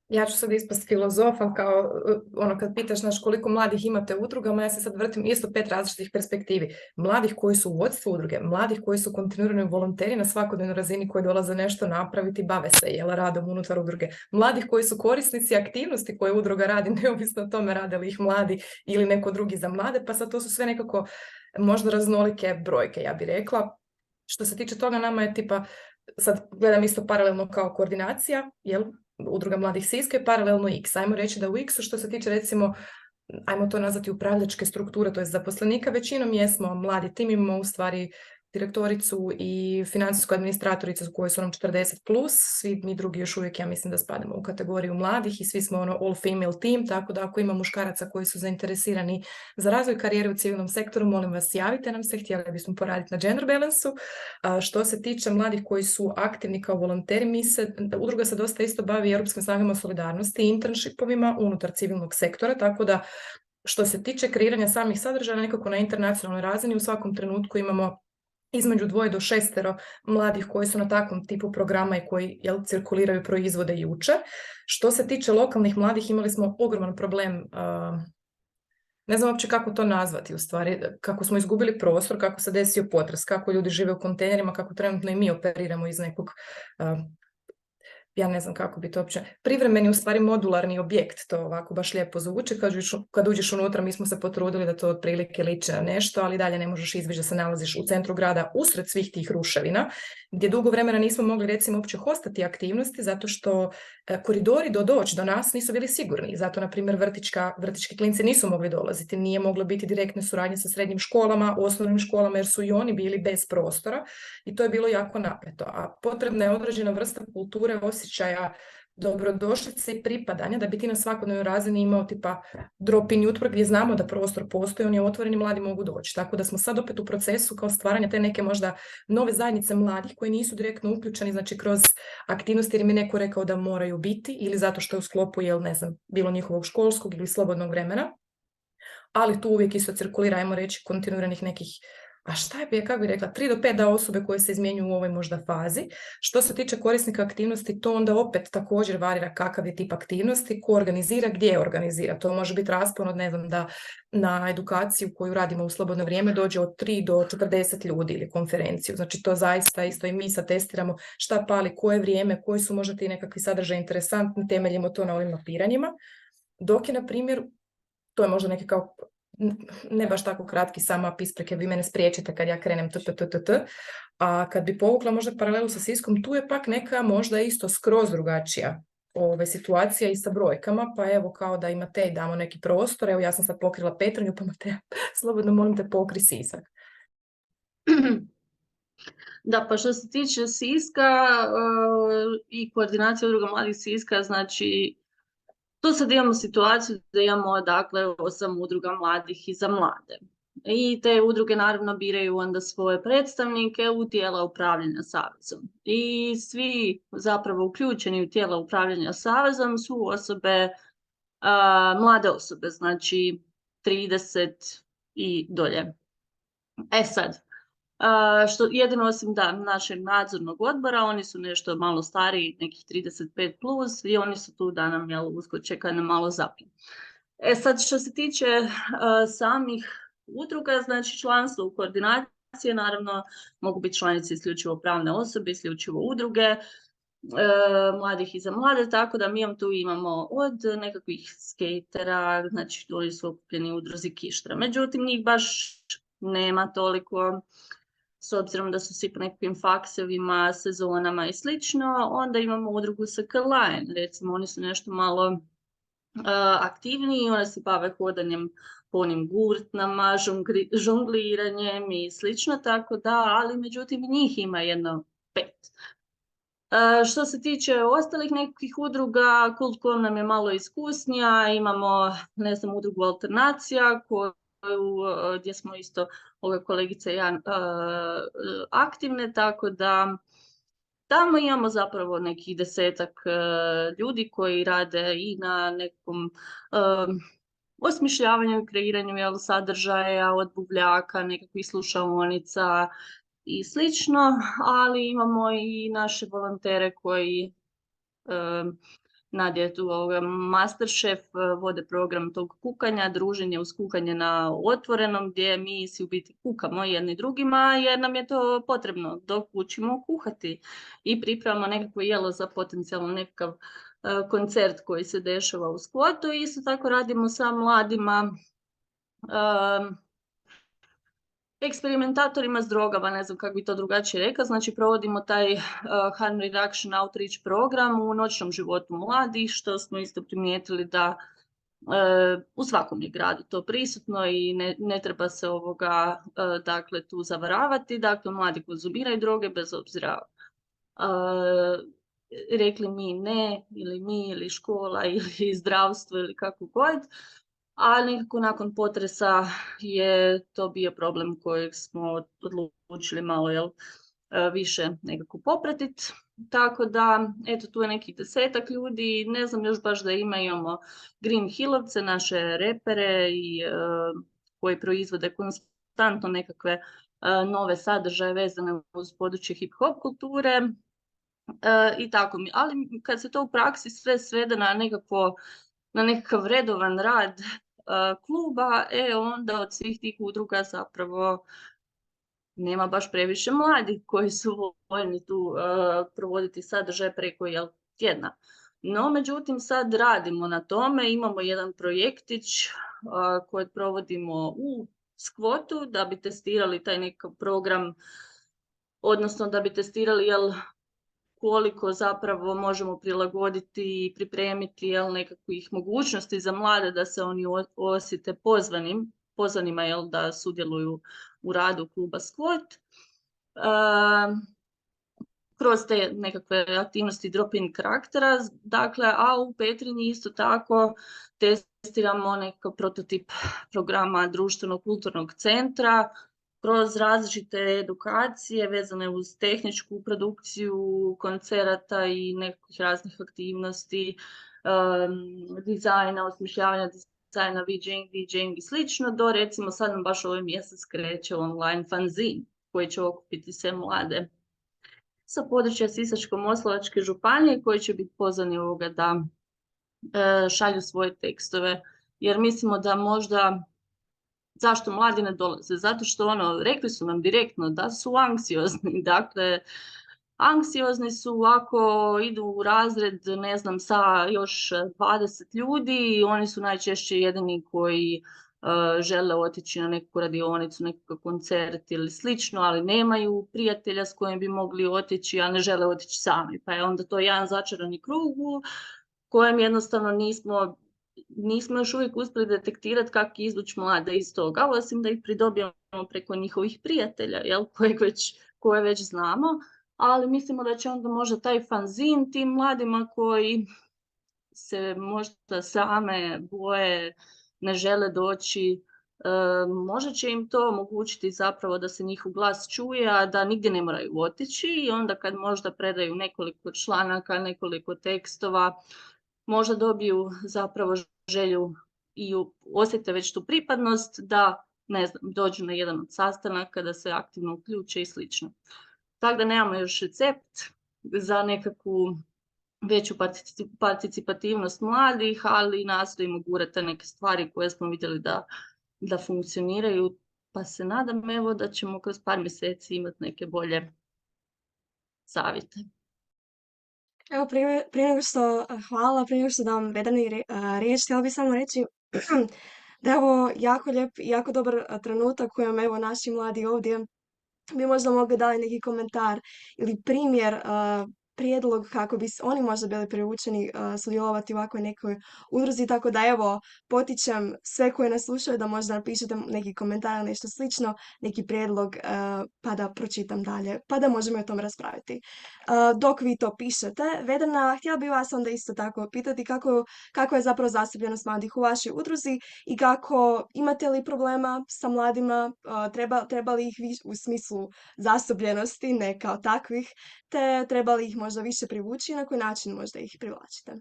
Ja ću sad ispast filozof, ali kao ono kad pitaš naš koliko mladih imate u udrugama, ja se sad vrtim isto 5 različitih perspektivi. Mladih koji su u vodstvu udruge, mladih koji su kontinuirani volonteri na svakodnevnoj razini koji dolaze nešto napraviti, bave se radom unutar udruge. Mladih koji su korisnici aktivnosti koje udruga radi, neovisno o tome rade li ih mladi ili neko drugi za mlade, pa sad to su sve nekako možda raznolike brojke, ja bih rekla. Što se tiče toga, nama je tipa, sad gledam isto paralelno kao koordinacija, Udruga mladih Siska je paralelno X. Ajmo reći da u X-u što se tiče recimo, ajmo to nazvati upravljačke strukture, to je zaposlenika, većinom jesmo mladi tim, imamo u stvari direktoricu i financijsku administratoricu koji su nam 40+, svi mi drugi još uvijek, ja mislim da spadamo u kategoriju mladih i svi smo all female team, tako da ako ima muškaraca koji su zainteresirani za razvoj karijere u civilnom sektoru, molim vas javite nam se, htjeli bismo poraditi na gender balansu. Što se tiče mladih koji su aktivni kao volonteri, udruga se dosta isto bavi europskim snagama solidarnosti i internshipovima unutar civilnog sektora, tako da što se tiče kreiranja samih sadržaja nekako na internacionalnoj razini u svakom trenutku imamo između 2 do 6 mladih koji su na takvom tipu programa i koji cirkuliraju, proizvode i uče. Što se tiče lokalnih mladih, imali smo ogroman problem, ne znam uopće kako to nazvati u stvari, kako smo izgubili prostor, kako se desio potres, kako ljudi žive u kontejnerima, kako trenutno i mi operiramo iz nekog ja ne znam kako bi to uopće, privremeni u stvari modularni objekt, to ovako baš lijepo zvuči, kad uđeš unutra mi smo se potrudili da to otprilike liči na nešto, ali dalje ne možeš izbjeći da se nalaziš u centru grada usred svih tih ruševina, gdje dugo vremena nismo mogli recimo uopće hostati aktivnosti zato što koridori doći do nas nisu bili sigurni, zato na primjer vrtički klinci nisu mogli dolaziti, nije moglo biti direktne suradnje sa srednjim školama, osnovnim školama jer su i oni bili bez prostora i to je bilo jako napeto, a potrebna je određena vrsta kulture, osjećaja dobrodošlice i pripadanja da bi ti na svakodnevnoj razini imao tipa drop-in jutro gdje znamo da prostor postoji, on je otvoren i mladi mogu doći. Tako da smo sad opet u procesu kao stvaranja te neke možda nove zajednice mladih koji nisu direktno uključeni, znači kroz aktivnosti jer mi neko rekao da moraju biti ili zato što je u sklopu, ne znam, bilo njihovog školskog ili slobodnog vremena. Ali tu uvijek isto cirkulira, ajmo reći, kontinuiranih nekih kako bi rekla, 3 do 5 osobe koje se izmjenjuju u ovoj možda fazi. Što se tiče korisnika aktivnosti, to onda opet također varira kakav je tip aktivnosti, ko organizira, gdje organizira. To može biti raspon od, ne znam, da na edukaciju koju radimo u slobodno vrijeme dođe od 3 do 40 ljudi ili konferenciju. Znači to zaista isto i mi sad testiramo šta pali, koje vrijeme, koji su možda ti nekakvi sadržaji interesantni, temeljimo to na ovim mapiranjima. Dok je, na primjer, to je možda neki kao ne baš tako kratki samo ispreke, vi mene spriječite kad ja krenem a kad bi povukla možda paralelu sa Siskom, tu je pak neka možda isto skroz drugačija situacija i sa brojkama, pa evo kao da imate i damo neki prostor, evo ja sam sad pokrila Petrinju, pa Mateja, slobodno molim te pokri Sisak. Da, pa što se tiče Siska i koordinacije udruga mladih Siska, znači tu sad imamo situaciju da imamo dakle 8 udruga mladih i za mlade. I te udruge naravno biraju onda svoje predstavnike u tijela upravljanja savezom. I svi zapravo uključeni u tijela upravljanja savezom su osobe, mlade osobe, znači 30 i dolje. Sad, što jedino osim našeg nadzornog odbora, oni su nešto malo stariji, nekih 35+, i oni su tu da nam uskoče kad nam malo zapnu. Sad što se tiče samih udruga, znači članstvo u koordinacije, naravno mogu biti članice isključivo pravne osobe, isključivo udruge. mladih i za mlade, tako da mi tu imamo od nekakvih skatera, znači oni su okupljeni u udruzi Kištra. Međutim, njih baš nema toliko, s obzirom da su svi po nekakvim faksevima, sezonama i slično. Onda imamo udrugu SK-Line, recimo oni su nešto malo aktivniji, one se bave hodanjem po onim gurtnama, žongliranjem i slično, tako da, ali međutim njih ima jedno 5. Što se tiče ostalih nekakvih udruga, Kult.com nam je malo iskusnija, imamo, ne znam, udrugu Alternacija, gdje smo isto ove kolegice i ja aktivne, tako da tamo imamo zapravo nekih 10-ak ljudi koji rade i na nekom osmišljavanju i kreiranju sadržaja od buvljaka, nekakvih slušaonica i slično, ali imamo i naše volontere koji Nadja je tu Masterchef, vode program tog kukanja, druženje uz kukanje na otvorenom, gdje mi si u biti kukamo jedni drugima jer nam je to potrebno dok učimo kuhati i pripremamo nekakvo jelo za potencijalno nekakav koncert koji se dešava u skvotu. Isto tako radimo sa mladima eksperimentatorima s drogama, ne znam kako bi to drugačije rekla, znači provodimo taj harm reduction outreach program u noćnom životu mladih, što smo isto primijetili da u svakom je gradu to prisutno i ne treba se dakle tu zavaravati, dakle mladi konzumiraju droge bez obzira rekli mi ne, ili mi, ili škola, ili zdravstvo, ili kako god. A nekako nakon potresa je to bio problem kojeg smo odlučili malo više nekako popratiti. Tako da, eto, tu je nekih 10-ak ljudi, ne znam još baš da imamo Green Hillovce, naše repere koji proizvode konstantno nekakve nove sadržaje vezane uz područje hip-hop kulture. I tako, ali kad se to u praksi sve svede na nekakav redovan rad kluba, onda od svih tih udruga zapravo nema baš previše mladih koji su voljni tu provoditi sadržaj preko tjedna. No, međutim, sad radimo na tome, imamo jedan projektić koji provodimo u skvotu da bi testirali taj nekakav program, odnosno da bi testirali koliko zapravo možemo prilagoditi i pripremiti nekakvih mogućnosti za mlade da se oni osjete pozvanima da sudjeluju u radu kluba Skvot. Kroz te nekakve aktivnosti drop-in karaktera, dakle, a u Petrinji isto tako testiramo nekakav prototip programa društvenog kulturnog centra, kroz različite edukacije vezane uz tehničku produkciju koncerata i nekakvih raznih aktivnosti, dizajna, osmišljavanja dizajna, DJing i slično, do recimo sad nam baš ovaj mjesec kreće online fanzine koji će okupiti sve mlade sa područja Sisačko-moslavačke županije koji će biti pozvani da šalju svoje tekstove, jer mislimo da možda zašto mladi ne dolaze? Zato što rekli su nam direktno da su anksiozni. Dakle, anksiozni su ako idu u razred, ne znam, sa još 20 ljudi, oni su najčešće jedini koji žele otići na neku radionicu, nekakav koncert ili slično, ali nemaju prijatelja s kojim bi mogli otići, a ne žele otići sami. Pa je onda to jedan začarani krug u kojem jednostavno nismo još uvijek uspjeli detektirati kako izvući mlade iz toga, osim da ih pridobijemo preko njihovih prijatelja, koje već znamo, ali mislimo da će onda možda taj fanzin tim mladima koji se možda same boje, ne žele doći, možda će im to omogućiti zapravo da se njihov glas čuje, a da nigdje ne moraju otići i onda kad možda predaju nekoliko članaka, nekoliko tekstova, možda dobiju zapravo želju i osjete već tu pripadnost da, ne znam, dođu na jedan od sastanaka, da se aktivno uključe i slično. Tako da nemamo još recept za nekakvu veću participativnost mladih, ali nastojimo gurati neke stvari koje smo vidjeli da funkcioniraju, pa se nadam da ćemo kroz par mjeseci imati neke bolje savjete. Evo, prije nego što, hvala, prije nego što dam Vedrani riječ, htjela bih samo reći da je ovo jako lijep i jako dobar trenutak kojem evo naši mladi ovdje bi možda mogli dati neki komentar ili primjer, prijedlog kako bi oni možda bili privučeni sudjelovati u ovakvoj nekoj udruzi. Tako da evo, potičem sve koji nas slušaju da možda napišete neki komentar ili nešto slično, neki prijedlog, pa da pročitam dalje, pa da možemo o tom raspraviti. Dok vi to pišete, Vedrana, htjela bih vas onda isto tako pitati kako je zapravo zastupljenost mladih u vašoj udruzi i kako, imate li problema sa mladima, treba li ih u smislu zastupljenosti, ne kao takvih, te treba li ih možda više privući i na koji način možda ih privlačite?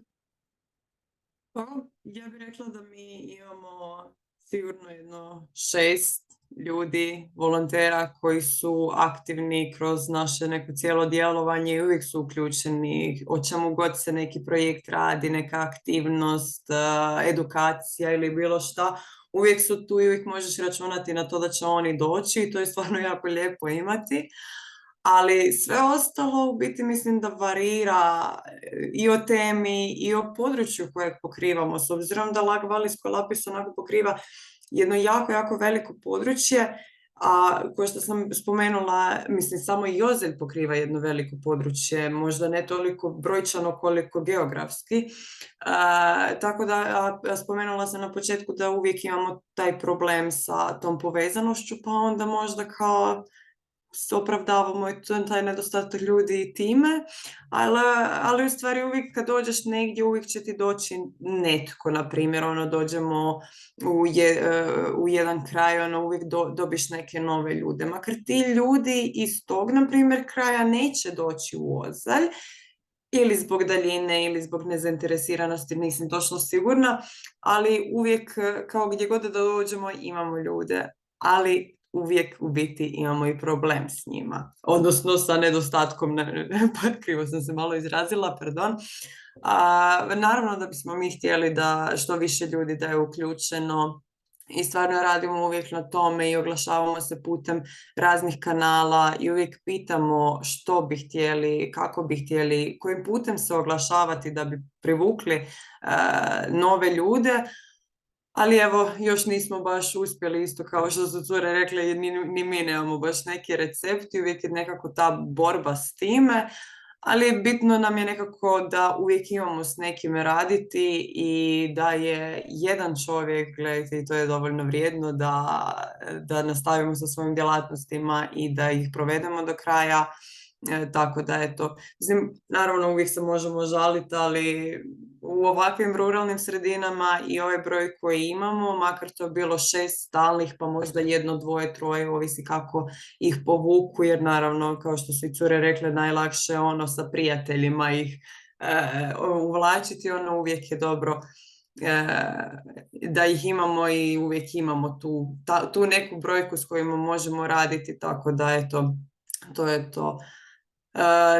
Pa, ja bih rekla da mi imamo sigurno jedno 6 ljudi, volontera koji su aktivni kroz naše neko cijelo djelovanje i uvijek su uključeni o čemu god se neki projekt radi, neka aktivnost, edukacija ili bilo šta. Uvijek su tu i uvijek možeš računati na to da će oni doći i to je stvarno jako lijepo imati. Ali sve ostalo u biti mislim da varira i o temi i o području kojeg pokrivamo. S obzirom da Lag Valijsko Lapis onako pokriva jedno jako, jako veliko područje, a kao što sam spomenula, mislim samo i Jozelj pokriva jedno veliko područje, možda ne toliko brojčano koliko geografski. Tako da spomenula sam na početku da uvijek imamo taj problem sa tom povezanošću, pa onda možda kao opravdavamo i taj nedostatak ljudi i time, ali u stvari uvijek kad dođeš negdje uvijek će ti doći netko, na primjer, dođemo u jedan kraj, uvijek dobiš neke nove ljude. Makar ti ljudi iz tog, na primjer, kraja neće doći u Ozalj, ili zbog daljine ili zbog nezainteresiranosti, nisam točno sigurna, ali uvijek kao gdje god da dođemo imamo ljude, ali uvijek u biti imamo i problem s njima, odnosno sa nedostatkom, krivo sam se malo izrazila, pardon. Naravno da bismo mi htjeli da što više ljudi da je uključeno i stvarno radimo uvijek na tome i oglašavamo se putem raznih kanala i uvijek pitamo što bi htjeli, kako bi htjeli, kojim putem se oglašavati da bi privukli nove ljude. Ali evo, još nismo baš uspjeli, isto kao što su cure rekle, ni mi nemamo baš neki recepti, uvijek je nekako ta borba s time, ali bitno nam je nekako da uvijek imamo s nekim raditi i da je jedan čovjek, gledajte, i to je dovoljno vrijedno da nastavimo sa svojim djelatnostima i da ih provedemo do kraja. Tako da eto, mislim, naravno uvijek se možemo žaliti, ali u ovakvim ruralnim sredinama i ovaj broj koji imamo, makar to bilo 6 stalnih, pa možda 1, 2, 3, ovisi kako ih povuku, jer naravno, kao što su i cure rekle, najlakše sa prijateljima ih uvlačiti, uvijek je dobro da ih imamo i uvijek imamo tu neku brojku s kojima možemo raditi, tako da eto, to je to.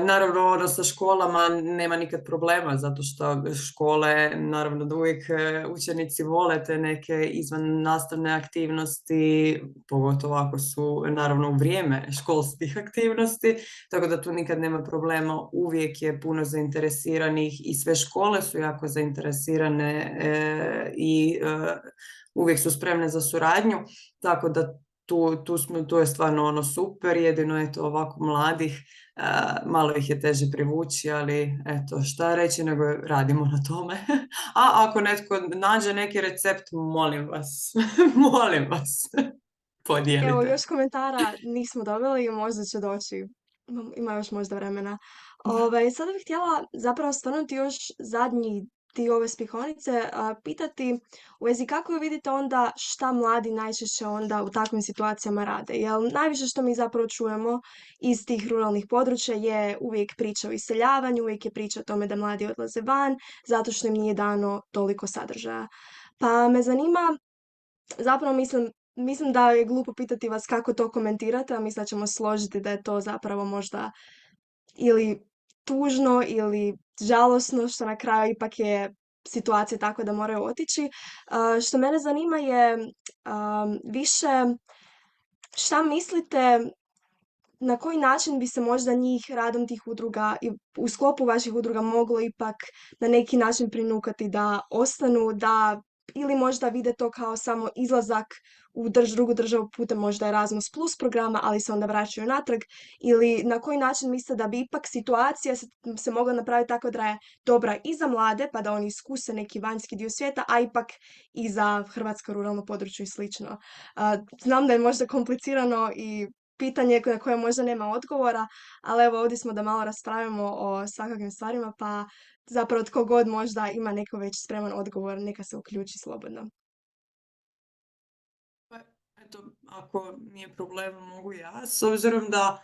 Naravno, sa školama nema nikad problema, zato što škole, naravno da uvijek učenici vole te neke izvan nastavne aktivnosti, pogotovo ako su naravno u vrijeme školskih aktivnosti, tako da tu nikad nema problema, uvijek je puno zainteresiranih i sve škole su jako zainteresirane i uvijek su spremne za suradnju, tako da tu je stvarno super, jedino je to ovako mladih, malo ih je teže privući, ali eto, šta reći, nego radimo na tome. A ako netko nađe neki recept, molim vas, molim vas, podijelite. Evo, još komentara nismo dobili, možda će doći, ima još možda vremena. Sada bih htjela zapravo stvarnuti još zadnji dio ove spihonice, pitati u vezi kako vi vidite onda šta mladi najčešće onda u takvim situacijama rade. Jer najviše što mi zapravo čujemo iz tih ruralnih područja je uvijek priča o iseljavanju, uvijek je priča o tome da mladi odlaze van zato što im nije dano toliko sadržaja. Pa me zanima, zapravo mislim da je glupo pitati vas kako to komentirate, a mislim da ćemo složiti da je to zapravo možda ili tužno ili žalosno što na kraju ipak je situacija takva da moraju otići. Što mene zanima je više šta mislite na koji način bi se možda njih radom tih udruga i u sklopu vaših udruga moglo ipak na neki način prinukati da ostanu, da ili možda vide to kao samo izlazak u drugu državu putem možda Erasmus Plus programa, ali se onda vraćaju natrag, ili na koji način misle da bi ipak situacija se mogla napraviti tako da je dobra i za mlade, pa da oni iskuse neki vanjski dio svijeta, a ipak i za hrvatsko ruralno područje i slično. Znam da je možda komplicirano i pitanje na koje možda nema odgovora, ali evo ovdje smo da malo raspravimo o svakakvim stvarima, pa zapravo tko god možda ima neko već spreman odgovor, neka se uključi slobodno. Pa, eto, ako nije problem, mogu ja, s obzirom da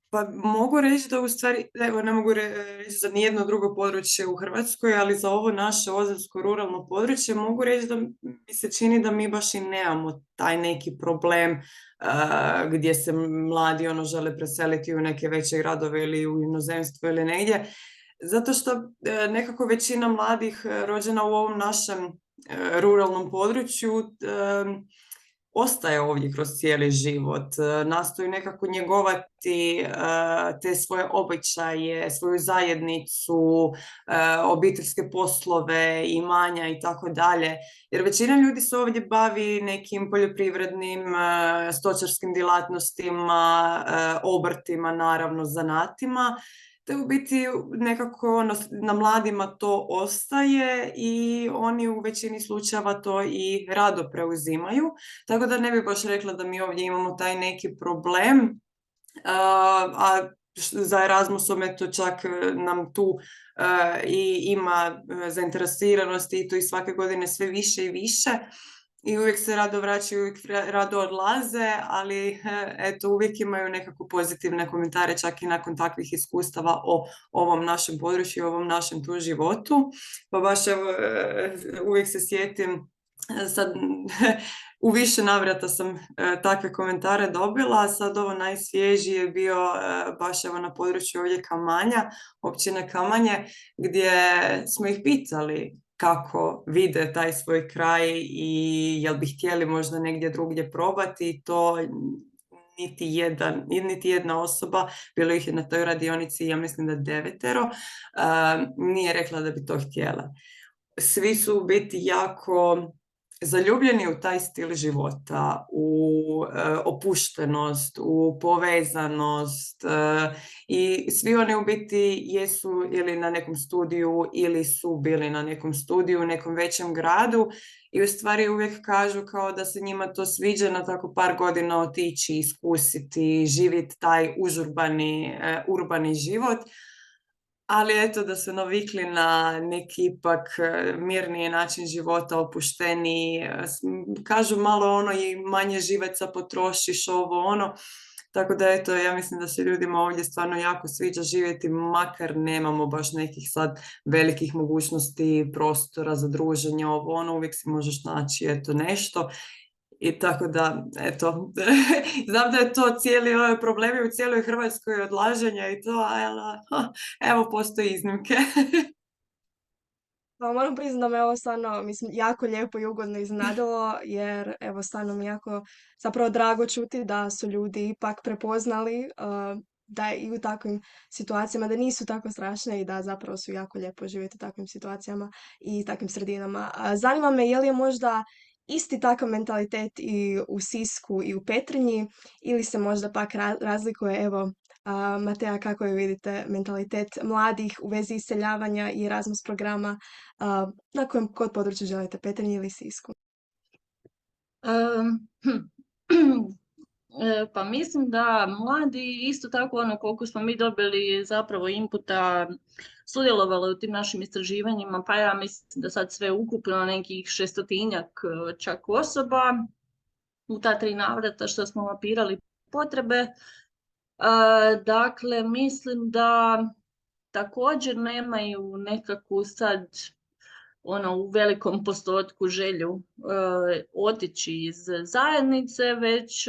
pa mogu reći da u stvari, evo ne mogu reći za nijedno drugo područje u Hrvatskoj, ali za ovo naše ozaljsko ruralno područje mogu reći da mi se čini da mi baš i nemamo taj neki problem gdje se mladi žele preseliti u neke veće gradove ili u inozemstvo ili negdje. Zato što nekako većina mladih rođena u ovom našem ruralnom području ostaje ovdje kroz cijeli život, nastoji nekako njegovati te svoje običaje, svoju zajednicu, obiteljske poslove, imanja i tako dalje. Jer većina ljudi se ovdje bavi nekim poljoprivrednim, stočarskim djelatnostima, obrtima, naravno zanatima. Te u biti nekako na mladima to ostaje i oni u većini slučajeva to i rado preuzimaju. Tako da ne bih baš rekla da mi ovdje imamo taj neki problem. A za Erasmusom eto čak nam tu i ima zainteresiranosti i to i svake godine sve više i više. I uvijek se rado vraćaju, uvijek rado odlaze, ali eto, uvijek imaju nekako pozitivne komentare čak i nakon takvih iskustava o ovom našem području i ovom našem tu životu. Pa baš evo, uvijek se sjetim, sad u više navrata sam takve komentare dobila, sad ovo najsvježiji je bio baš evo na području ovdje Kamanja, općine Kamanje, gdje smo ih pitali kako vide taj svoj kraj i jel bi htjeli možda negdje drugdje probati, to niti jedna osoba, bilo ih je na toj radionici, ja mislim da 9, nije rekla da bi to htjela. Svi su u biti jako zaljubljeni u taj stil života, u opuštenost, u povezanost i svi oni u biti jesu ili na nekom studiju ili su bili na nekom studiju u nekom većem gradu i u stvari uvijek kažu kao da se njima to sviđa na tako par godina otići, iskusiti, živjeti taj urbani život. Ali eto da se navikli na neki ipak mirniji način života, opušteniji, kažu malo i manje živeca potrošiš tako da eto ja mislim da se ljudima ovdje stvarno jako sviđa živjeti, makar nemamo baš nekih sad velikih mogućnosti, prostora za druženje, uvijek si možeš naći eto nešto. I tako da, eto, znam da je to cijeli problemi u cijeloj Hrvatskoj odlaženja i to, ali evo postoji iznimke. Pa moram priznati da me ovo stvarno, mislim, jako lijepo i ugodno iznenadilo, jer evo stvarno mi jako zapravo drago čuti da su ljudi ipak prepoznali da i u takvim situacijama, da nisu tako strašne i da zapravo su jako lijepo živjeti u takvim situacijama i takvim sredinama. Zanima me je li je možda isti takav mentalitet i u Sisku i u Petrinji ili se možda pak razlikuje, evo, Matea, kako je vidite mentalitet mladih u vezi iseljavanja i Erasmus programa, na kojem kod području želite, Petrinji ili Sisku? Pa mislim da mladi isto tako koliko smo mi dobili zapravo inputa, sudjelovali u tim našim istraživanjima, pa ja mislim da sad sve ukupno nekih 600-tinjak čak osoba u ta 3 navrata što smo mapirali potrebe. Dakle, mislim da također nemaju nekakvu sad u velikom postotku želju otići iz zajednice, već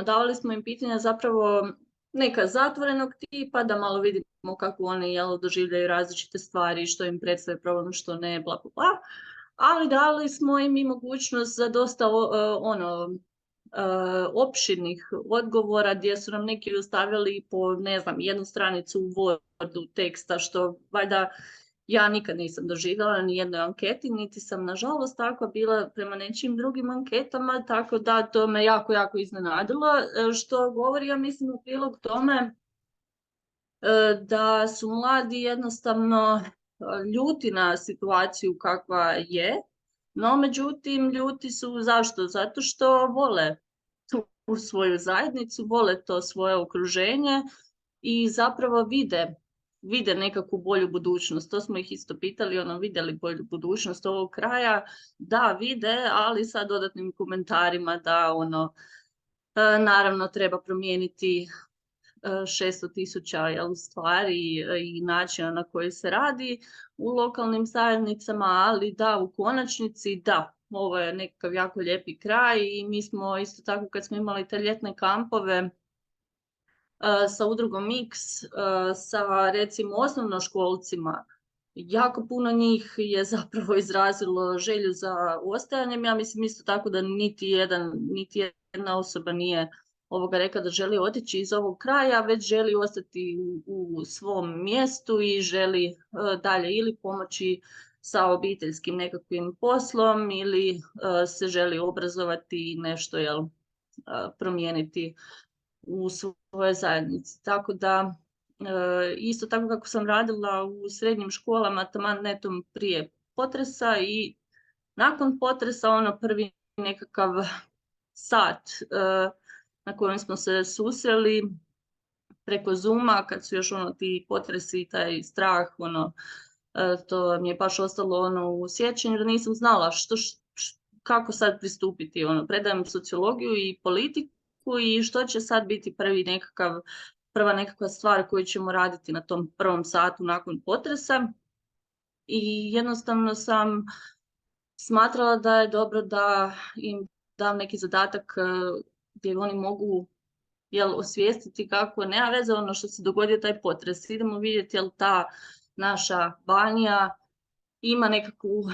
davali smo im pitanja zapravo neka zatvorenog tipa, da malo vidimo kako oni doživljaju različite stvari, što im predstavlja problem, što ne, bla, bla, bla. Ali dali smo im i mogućnost za dosta opširnih odgovora gdje su nam neki ostavili po, ne znam, jednu stranicu u Wordu teksta, što valjda ja nikad nisam doživjela na nijednoj anketi, niti sam nažalost takva bila prema nečim drugim anketama, tako da to me jako, jako iznenadilo, što govori, ja mislim, u prilog tome da su mladi jednostavno ljuti na situaciju kakva je, no međutim ljuti su zašto? Zato što vole tu svoju zajednicu, vole to svoje okruženje i zapravo vide nekakvu bolju budućnost. To smo ih isto pitali, vide li bolju budućnost ovog kraja? Da, vide, ali sa dodatnim komentarima da naravno treba promijeniti 600.000 stvari i načina na koji se radi u lokalnim zajednicama, ali da, u konačnici da, ovo je nekakav jako lijepi kraj i mi smo isto tako kad smo imali te ljetne kampove sa udrugom Mix, sa recimo osnovnoškolcima, jako puno njih je zapravo izrazilo želju za ostajanjem. Ja mislim isto tako da niti jedna osoba nije rekla da želi otići iz ovog kraja, već želi ostati u svom mjestu i želi dalje ili pomoći sa obiteljskim nekakvim poslom ili se želi obrazovati i nešto promijeniti u svojoj zajednici. Tako da, isto tako kako sam radila u srednjim školama, taman netom prije potresa i nakon potresa, prvi nekakav sat na kojem smo se susreli preko Zooma, kad su još ti potresi i taj strah, to mi je baš ostalo u sjećanju, da nisam znala kako sad pristupiti. Predajem sociologiju i politiku i što će sad biti prva nekakva stvar koju ćemo raditi na tom prvom satu nakon potresa. I jednostavno sam smatrala da je dobro da im dam neki zadatak gdje oni mogu osvijestiti kako nema veze što se dogodio taj potres. Idemo vidjeti ta naša Banija ima nekakvu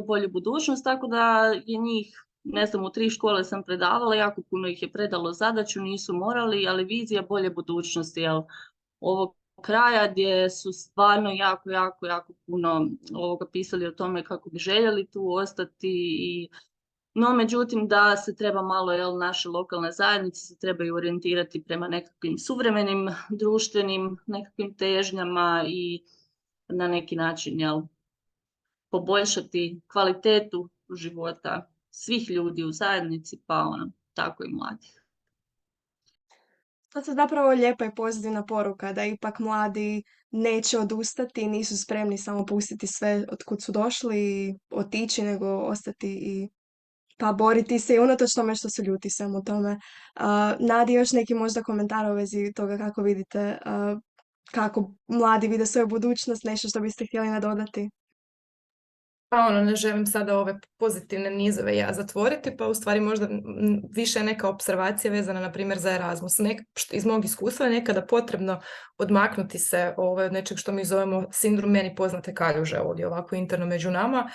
bolju budućnost, tako da je njih, ne znam, u 3 škole sam predavala, jako puno ih je predalo zadaću, nisu morali, ali vizija bolje budućnosti ovog kraja gdje su stvarno jako, jako, jako puno pisali o tome kako bi željeli tu ostati no, međutim, da se treba malo, naše lokalne zajednice se trebaju orijentirati prema nekakvim suvremenim društvenim nekakvim težnjama i na neki način, poboljšati kvalitetu života svih ljudi u zajednici, pa tako i mladih. To je zapravo lijepa i pozitivna poruka da ipak mladi neće odustati, nisu spremni samo pustiti sve od kud su došli i otići, nego ostati i pa boriti se i unatoč tome što su ljuti svemu tome. Nadi, još neki možda komentar u vezi toga kako vidite, kako mladi vide svoju budućnost, nešto što biste htjeli nadodati? Pa ne želim sada ove pozitivne nizove ja zatvoriti, pa u stvari možda više je neka observacija vezana na primjer za Erasmus. Iz mog iskustva je nekada potrebno odmaknuti se od nečeg što mi zovemo sindrom meni poznate kaljuže ovdje ovako interno među nama,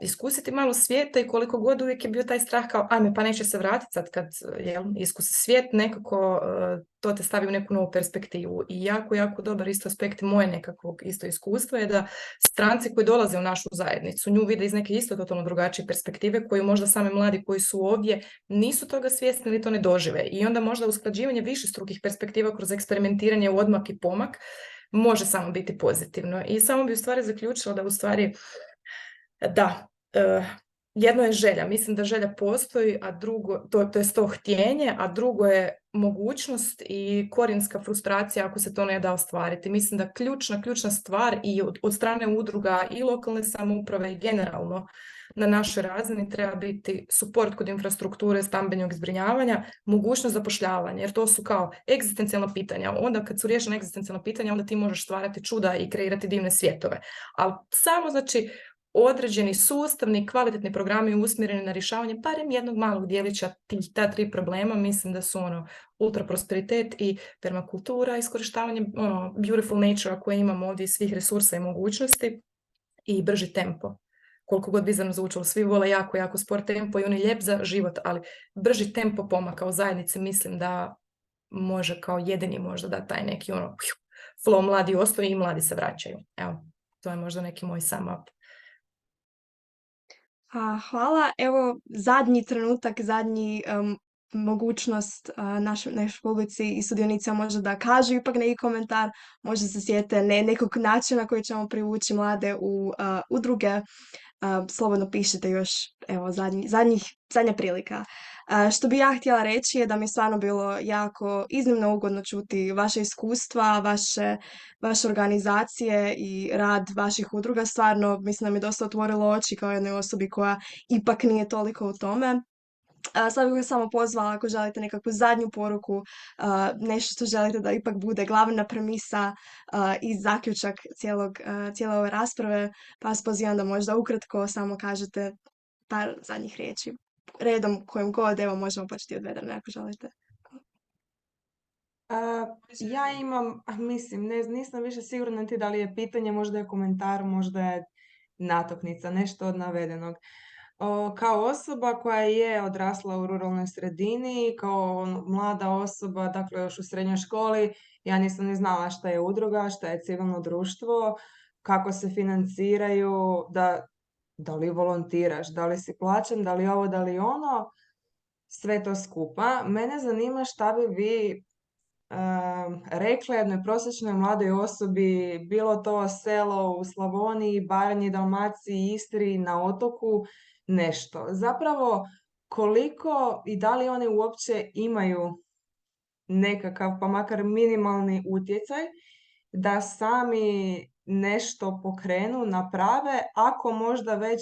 iskusiti malo svijeta i koliko god uvijek je bio taj strah kao ajme pa neće se vratiti sad kad iskusi svijet, nekako to te stavi u neku novu perspektivu i jako, jako dobar isto aspekt moje nekakvog isto iskustva je da stranci koji dolaze u našu zajednicu nju vide iz neke isto totalno drugačije perspektive koju možda sami mladi koji su ovdje nisu toga svjesni ili to ne dožive i onda možda usklađivanje višestrukih perspektiva kroz eksperimentiranje u odmak i pomak može samo biti pozitivno i samo bi u stvari zaključila da u stvari da, jedno je želja, mislim da želja postoji, a drugo, to je to htjenje, a drugo je mogućnost i korijenska frustracija ako se to ne da ostvariti. Mislim da ključna stvar i od strane udruga i lokalne samouprave i generalno na našoj razini treba biti suport kod infrastrukture stambenog zbrinjavanja, mogućnost zapošljavanja, jer to su kao egzistencijalna pitanja. Onda kad su riješena egzistencijalna pitanja, onda ti možeš stvarati čuda i kreirati divne svjetove. Ali samo znači određeni sustavni, kvalitetni programi usmjereni na rješavanje barem jednog malog dijelića ta 3 problema, mislim da su ultra prosperitet i permakultura, iskorištavanje beautiful nature koje imamo ovdje svih resursa i mogućnosti i brži tempo. koliko god bizarno zvučalo, svi vole jako, jako sport tempo i on je lijep za život, ali brži tempo pomaka u zajednici mislim da može kao jedini možda da taj neki ono flow, mladi ostaju i mladi se vraćaju. Evo, to je možda neki moj sum up. Hvala. Evo, zadnji trenutak, zadnji mogućnost našoj publici i sudionicima možda da kažu ipak neki komentar, možda se sjete nekog načina koji ćemo privući mlade u udruge. Slobodno pišite još, evo, zadnja prilika. Što bi ja htjela reći je da mi je stvarno bilo jako iznimno ugodno čuti vaše iskustva, vaše organizacije i rad vaših udruga. Stvarno, mislim da mi je dosta otvorilo oči kao jednoj osobi koja ipak nije toliko u tome. Sad bih vas samo pozvala ako želite nekakvu zadnju poruku, nešto što želite da ipak bude glavna premisa i zaključak cijele ove rasprave, pa vas pozivam da možda ukratko samo kažete par zadnjih riječi. Redom kojim god, evo možemo početi od Vedrane ako želite. Ja imam, mislim, nisam više sigurna niti da li je pitanje, možda je komentar, možda je natuknica, nešto od navedenog. Kao osoba koja je odrasla u ruralnoj sredini, kao mlada osoba, dakle još u srednjoj školi, ja nisam ni znala šta je udruga, šta je civilno društvo, kako se financiraju, da li volontiraš, da li si plaćen, da li ovo, da li ono, sve to skupa. Mene zanima šta bi vi rekla jednoj prosječnoj mladoj osobi, bilo to selo u Slavoniji, Baranji, Dalmaciji, Istri, na otoku, nešto. Zapravo, koliko i da li oni uopće imaju nekakav, pa makar minimalni utjecaj, da sami nešto pokrenu, naprave, ako možda već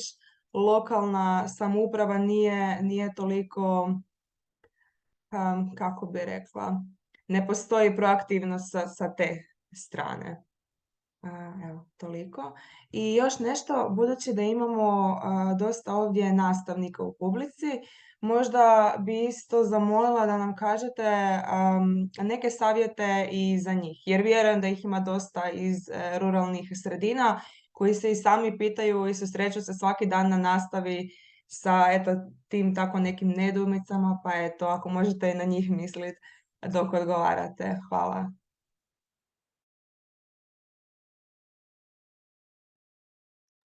lokalna samouprava nije toliko, kako bi rekla, ne postoji proaktivnost sa te strane. Evo, toliko. I još nešto, budući da imamo dosta ovdje nastavnika u publici, možda bi isto zamolila da nam kažete neke savjete i za njih, jer vjerujem da ih ima dosta iz ruralnih sredina koji se i sami pitaju i susreću se svaki dan na nastavi sa tim tako nekim nedoumicama, pa eto, ako možete i na njih misliti dok odgovarate. Hvala.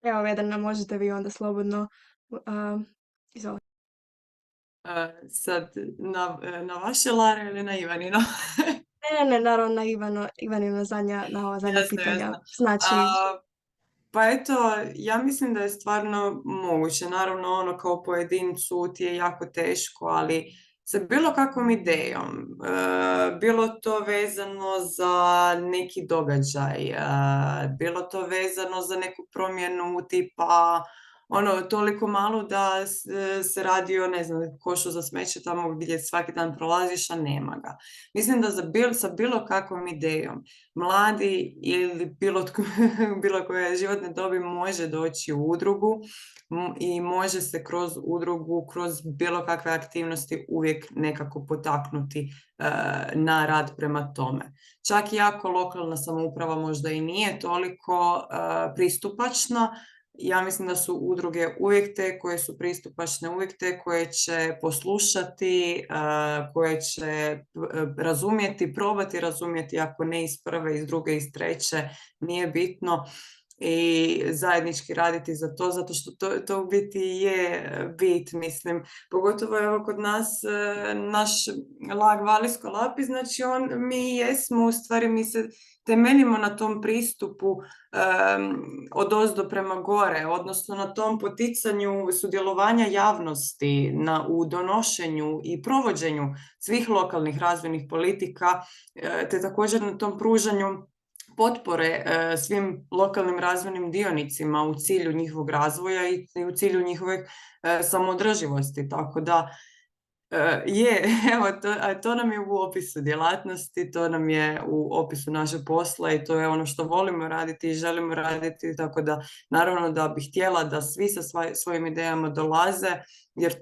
Evo, Vedrana, možete vi onda slobodno. Izvolite. Sad, na vaše, Lara, ili na Ivanino? Ne, naravno na Ivanino na ova zadnja Jasno, pitanja. jasno. Znači, Pa eto, ja mislim da je stvarno moguće. Naravno, ono kao pojedincu ti je jako teško, ali sa bilo kakvom idejom, bilo to vezano za neki događaj, bilo to vezano za neku promjenu tipa toliko malo da se radi o, ne znam, košu za smeće tamo gdje svaki dan prolaziš, a nema ga. Mislim da sa bilo kakvom idejom mladi ili bilo koje životne dobi može doći u udrugu i može se kroz udrugu, kroz bilo kakve aktivnosti uvijek nekako potaknuti na rad prema tome. Čak i ako lokalna samouprava možda i nije toliko pristupačna, ja mislim da su udruge uvijek te koje su pristupačne, uvijek te koje će poslušati, koje će probati razumjeti, ako ne iz prve, iz druge, iz treće, nije bitno, i zajednički raditi za to, zato što to u biti je bit, mislim. Pogotovo evo kod nas, naš lag Valijsko Lapi, znači mi jesmo, u stvari mi se temeljimo na tom pristupu odozdo prema gore, odnosno na tom poticanju sudjelovanja javnosti u donošenju i provođenju svih lokalnih razvojnih politika, te također na tom pružanju potpore svim lokalnim razvojnim dionicima u cilju njihovog razvoja i u cilju njihove samoodrživosti. Tako da to nam je u opisu djelatnosti, to nam je u opisu našeg posla i to je ono što volimo raditi i želimo raditi, tako da naravno da bih htjela da svi sa svojim idejama dolaze, jer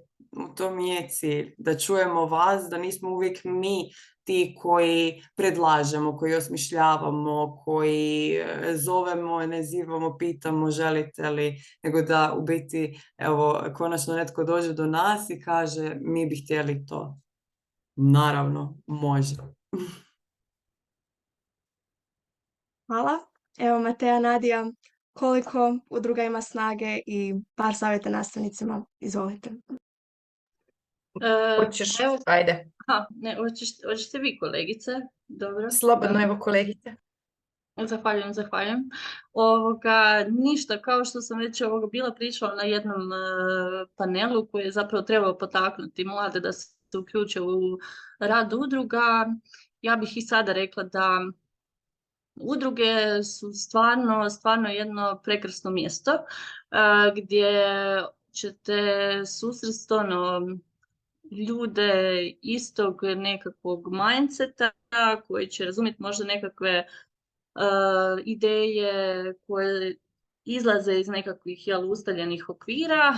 to mi je cilj, da čujemo vas, da nismo uvijek mi ti koji predlažemo, koji osmišljavamo, koji zovemo, nazivamo, pitamo želite li, nego da u biti evo, konačno netko dođe do nas i kaže mi bi htjeli to. Naravno, može. Hvala. Evo, Mateja, Nadija, koliko udruga ima snage i par savjeta nastavnicima? Izvolite. Hoćeš? Evo, Ajde. ne, hoćete vi, kolegice? Dobro. Slobodno, evo kolegice. Zahvaljujem. Ništa, kao što sam već bila pričala na jednom panelu koji je zapravo trebao potaknuti mlade da se uključe u rad udruga, ja bih i sada rekla da udruge su stvarno jedno prekrasno mjesto gdje ćete susresti ljude istog nekakvog mindseta koji će razumjeti možda nekakve ideje koje izlaze iz nekakvih ustaljenih okvira,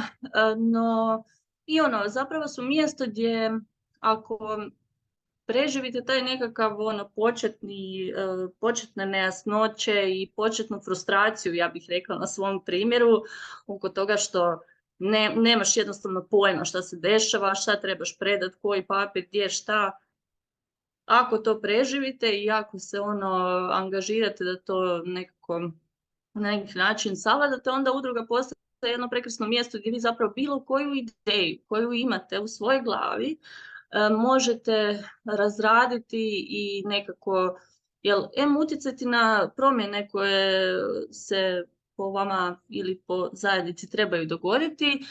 no i zapravo su mjesto gdje ako preživite taj nekakav početne nejasnoće i početnu frustraciju, ja bih rekla na svom primjeru, oko toga što nemaš jednostavno pojma šta se dešava, šta trebaš predati, koji papir, gdje, šta. Ako to preživite i ako se angažirate da to nekako na neki način savladate, onda udruga postaje jedno prekrasno mjesto gdje vi zapravo bilo koju ideju koju imate u svojoj glavi možete razraditi i nekako utjecati na promjene koje se po vama ili po zajednici trebaju dogoditi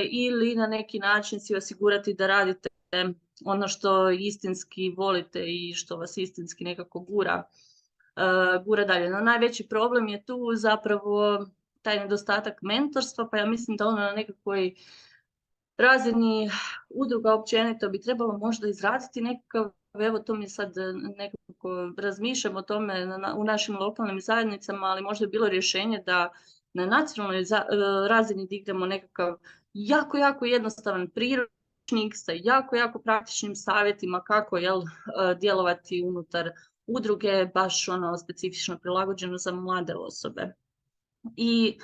ili na neki način si osigurati da radite ono što istinski volite i što vas istinski nekako gura dalje. No, najveći problem je tu zapravo taj nedostatak mentorstva, pa ja mislim da na nekakvoj razini udruga općenito bi trebalo možda izraditi nekakav, evo to mi sad nekako razmišljam o tome u našim lokalnim zajednicama, ali možda je bilo rješenje da na nacionalnoj razini dignemo nekakav jako jednostavan priručnik sa jako praktičnim savjetima kako djelovati unutar udruge, baš specifično prilagođeno za mlade osobe. I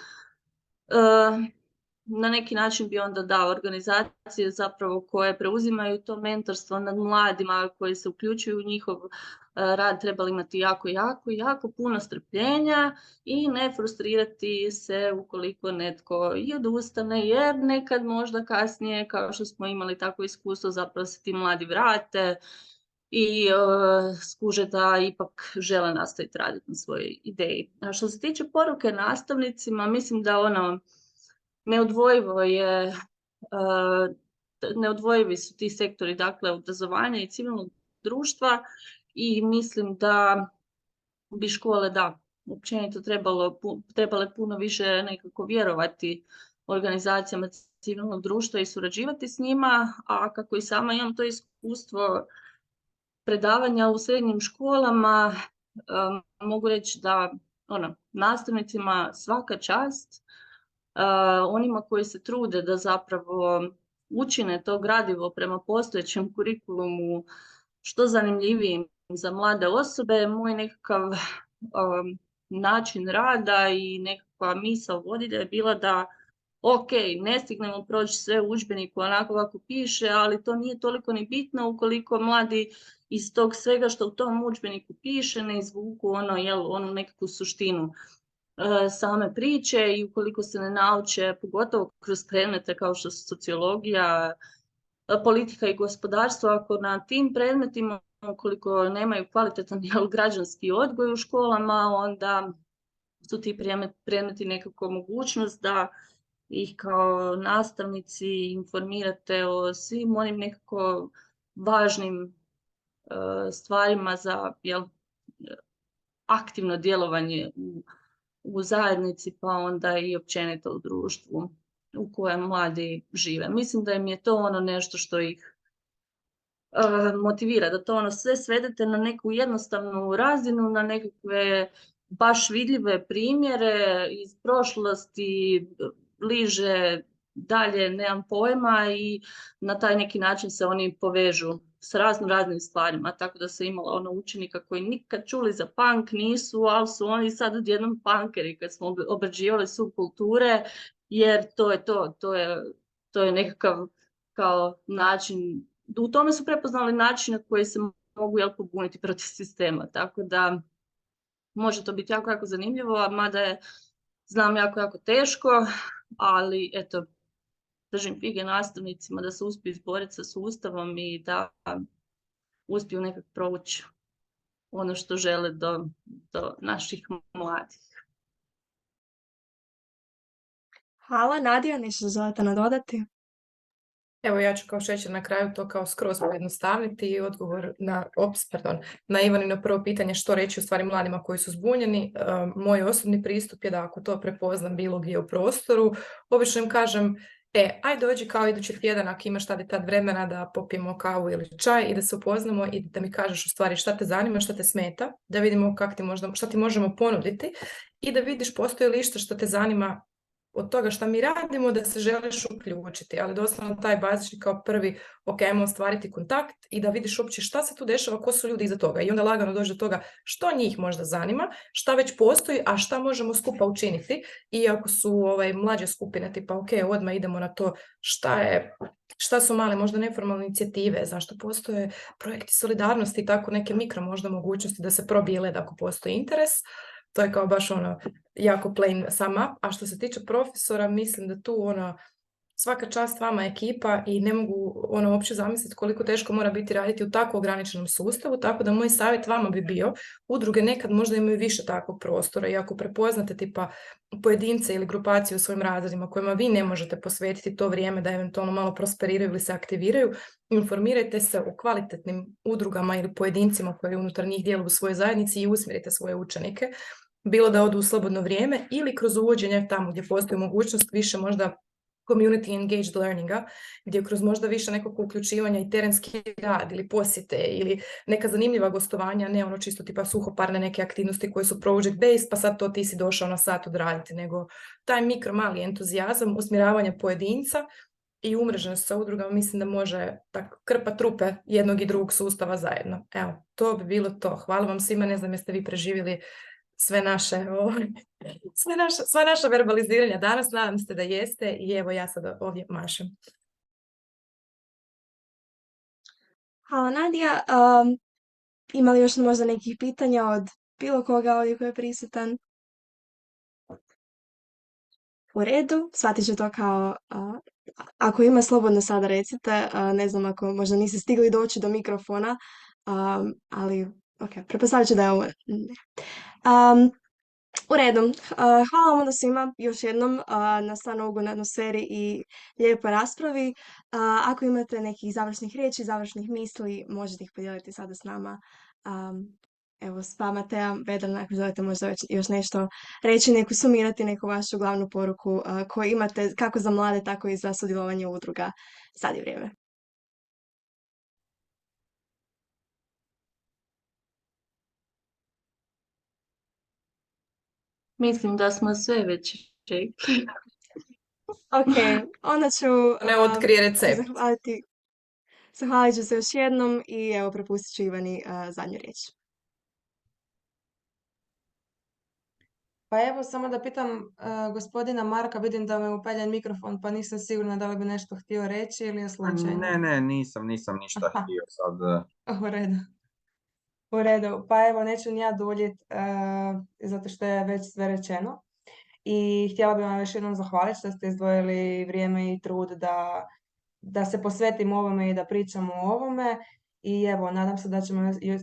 na neki način bi onda dao organizacije zapravo koje preuzimaju to mentorstvo nad mladima koji se uključuju u njihov rad trebali imati jako puno strpljenja i ne frustrirati se ukoliko netko i odustane, jer nekad možda kasnije, kao što smo imali takvo iskustvo, zapravo se ti mladi vrate i skuže da ipak žele nastaviti raditi na svojoj ideji. A što se tiče poruke nastavnicima, mislim da neodvojivi su ti sektori, dakle, obrazovanja i civilnog društva i mislim da bi škole, općenito trebale puno više nekako vjerovati organizacijama civilnog društva i surađivati s njima, a kako i sama imam to iskustvo predavanja u srednjim školama, mogu reći da nastavnicima svaka čast, onima koji se trude da zapravo učine to gradivo prema postojećem kurikulumu što zanimljivijim za mlade osobe. Moj nekakav način rada i nekakva misao vodilja je bila da ok, ne stignemo proći sve u udžbeniku onako kako piše, ali to nije toliko ni bitno ukoliko mladi iz tog svega što u tom udžbeniku piše ne izvuku onu nekakvu suštinu same priče i ukoliko se ne nauče, pogotovo kroz predmete kao što su sociologija, politika i gospodarstvo, ako na tim predmetima, ukoliko nemaju kvalitetan građanski odgoj u školama, onda su ti predmeti nekako mogućnost da ih kao nastavnici informirate o svim onim nekako važnim stvarima za aktivno djelovanje u zajednici, pa onda i općenito u društvu u kojem mladi žive. Mislim da im je to nešto što ih motivira, da to sve svedete na neku jednostavnu razinu, na nekakve baš vidljive primjere iz prošlosti, bliže dalje nemam pojma i na taj neki način se oni povežu s raznim stvarima, tako da sam imala ono učenika koji nikad čuli za punk nisu, ali su oni sad odjednom punkeri kad smo obrađivali subkulture, jer to je nekakav kao način, u tome su prepoznali način na koji se mogu pobuniti protiv sistema, tako da može to biti jako zanimljivo, a mada je, znam, jako teško, ali eto, držim fige nastavnicima da se uspiju izboriti sa sustavom i da uspiju nekako provući ono što žele do naših mladih. Hvala. Nadija, nešto želite nadodati? Evo, ja ću kao šećer na kraju to kao skroz pojednostaviti i odgovor na Ivanino prvo pitanje što reći u stvari mladima koji su zbunjeni. Moj osobni pristup je da ako to prepoznam bilo gdje u prostoru, obično im kažem, aj dođi kao idući tjedan ako imaš tad vremena da popijemo kavu ili čaj i da se upoznamo i da mi kažeš u stvari šta te zanima, šta te smeta, da vidimo šta ti možemo ponuditi i da vidiš postoji li išta što te zanima od toga što mi radimo, da se želiš uključiti, ali doslovno taj bazični kao prvi, ok, ajmo ostvariti kontakt i da vidiš uopće šta se tu dešava, ko su ljudi iza toga i onda lagano dođe do toga što njih možda zanima, šta već postoji, a šta možemo skupa učiniti i ako su mlađe skupine, tipa ok, odmah idemo na to šta su male možda neformalne inicijative, zašto postoje projekti solidarnosti i tako neke mikro možda mogućnosti da se probije led ako postoji interes. To je kao baš jako plain sum up. A što se tiče profesora, mislim da tu svaka čast vama ekipa i ne mogu uopće zamisliti koliko teško mora biti raditi u tako ograničenom sustavu, tako da moj savjet vama bi bio, udruge nekad možda imaju više takvog prostora i ako prepoznate tipa pojedince ili grupacije u svojim razredima kojima vi ne možete posvetiti to vrijeme da eventualno malo prosperiraju ili se aktiviraju, informirajte se o kvalitetnim udrugama ili pojedincima koji unutar njih djeluju u svojoj zajednici i usmjerite svoje učenike, bilo da odu u slobodno vrijeme ili kroz uvođenje tamo gdje postoji mogućnost više možda community engaged learninga, gdje kroz možda više nekog uključivanja i terenski rad ili posjete ili neka zanimljiva gostovanja, ne čisto tipa suhoparne neke aktivnosti koje su project based, pa sad to ti si došao na sat odraditi, nego taj mikro mali entuzijazam, usmjeravanje pojedinca i umreženost sa udrugama, mislim da može tako krpati rupe jednog i drugog sustava zajedno. Evo, to bi bilo to. Hvala vam svima, ne znam jeste vi preživjeli sva naša verbaliziranja danas, nadam se da jeste i evo ja sad ovdje mašem. Hvala Nadija. Ima li još možda nekih pitanja od bilo koga ovdje koji je prisutan? U redu, shvatit ću to kao, ako ima slobodno sada recite, ne znam ako možda niste stigli doći do mikrofona, ali ok, pretpostavit ću da je ovo. U redu, hvala vam onda svima još jednom na stvarno ugodnoj atmosferi i lijepoj raspravi. Ako imate nekih završnih riječi, završnih misli, možete ih podijeliti sada s nama. Evo, spa Matea, Vedrana, ako želite možda još nešto reći, neku sumirati, neku vašu glavnu poruku koju imate kako za mlade, tako i za sudjelovanje udruga. Sad je vrijeme. Mislim da smo sve već rekli. Ok, onda ću Ne otkrije recept. zahvalit ću se još jednom i evo prepustit ću Ivani zadnju riječ. Pa evo, samo da pitam gospodina Marka, vidim da mu je upaljen mikrofon, pa nisam sigurna da li bi nešto htio reći ili je slučajno. Ne, nisam ništa htio sad. U redu. U redu, pa evo neću ni ja duljit, zato što je već sve rečeno. I htjela bih vam još jednom zahvaliti što ste izdvojili vrijeme i trud da se posvetimo ovome i da pričamo o ovome. I evo, nadam se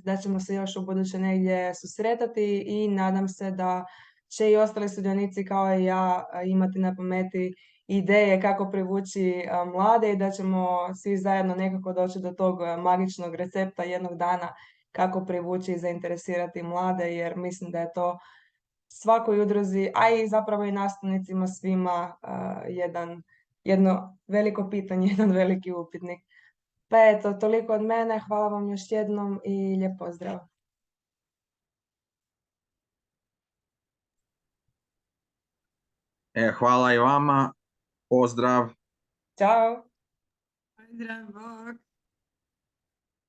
da ćemo se još u buduće negdje susretati i nadam se da će i ostali sudionici kao i ja imati na pameti ideje kako privući mlade i da ćemo svi zajedno nekako doći do tog magičnog recepta jednog dana kako privući i zainteresirati mlade, jer mislim da je to svakoj udruzi, a i zapravo i nastavnicima svima jedno veliko pitanje, jedan veliki upitnik. Pa eto, toliko od mene, hvala vam još jednom i lijep pozdrav. Hvala i vama, pozdrav. Ćao! Vedra, bok.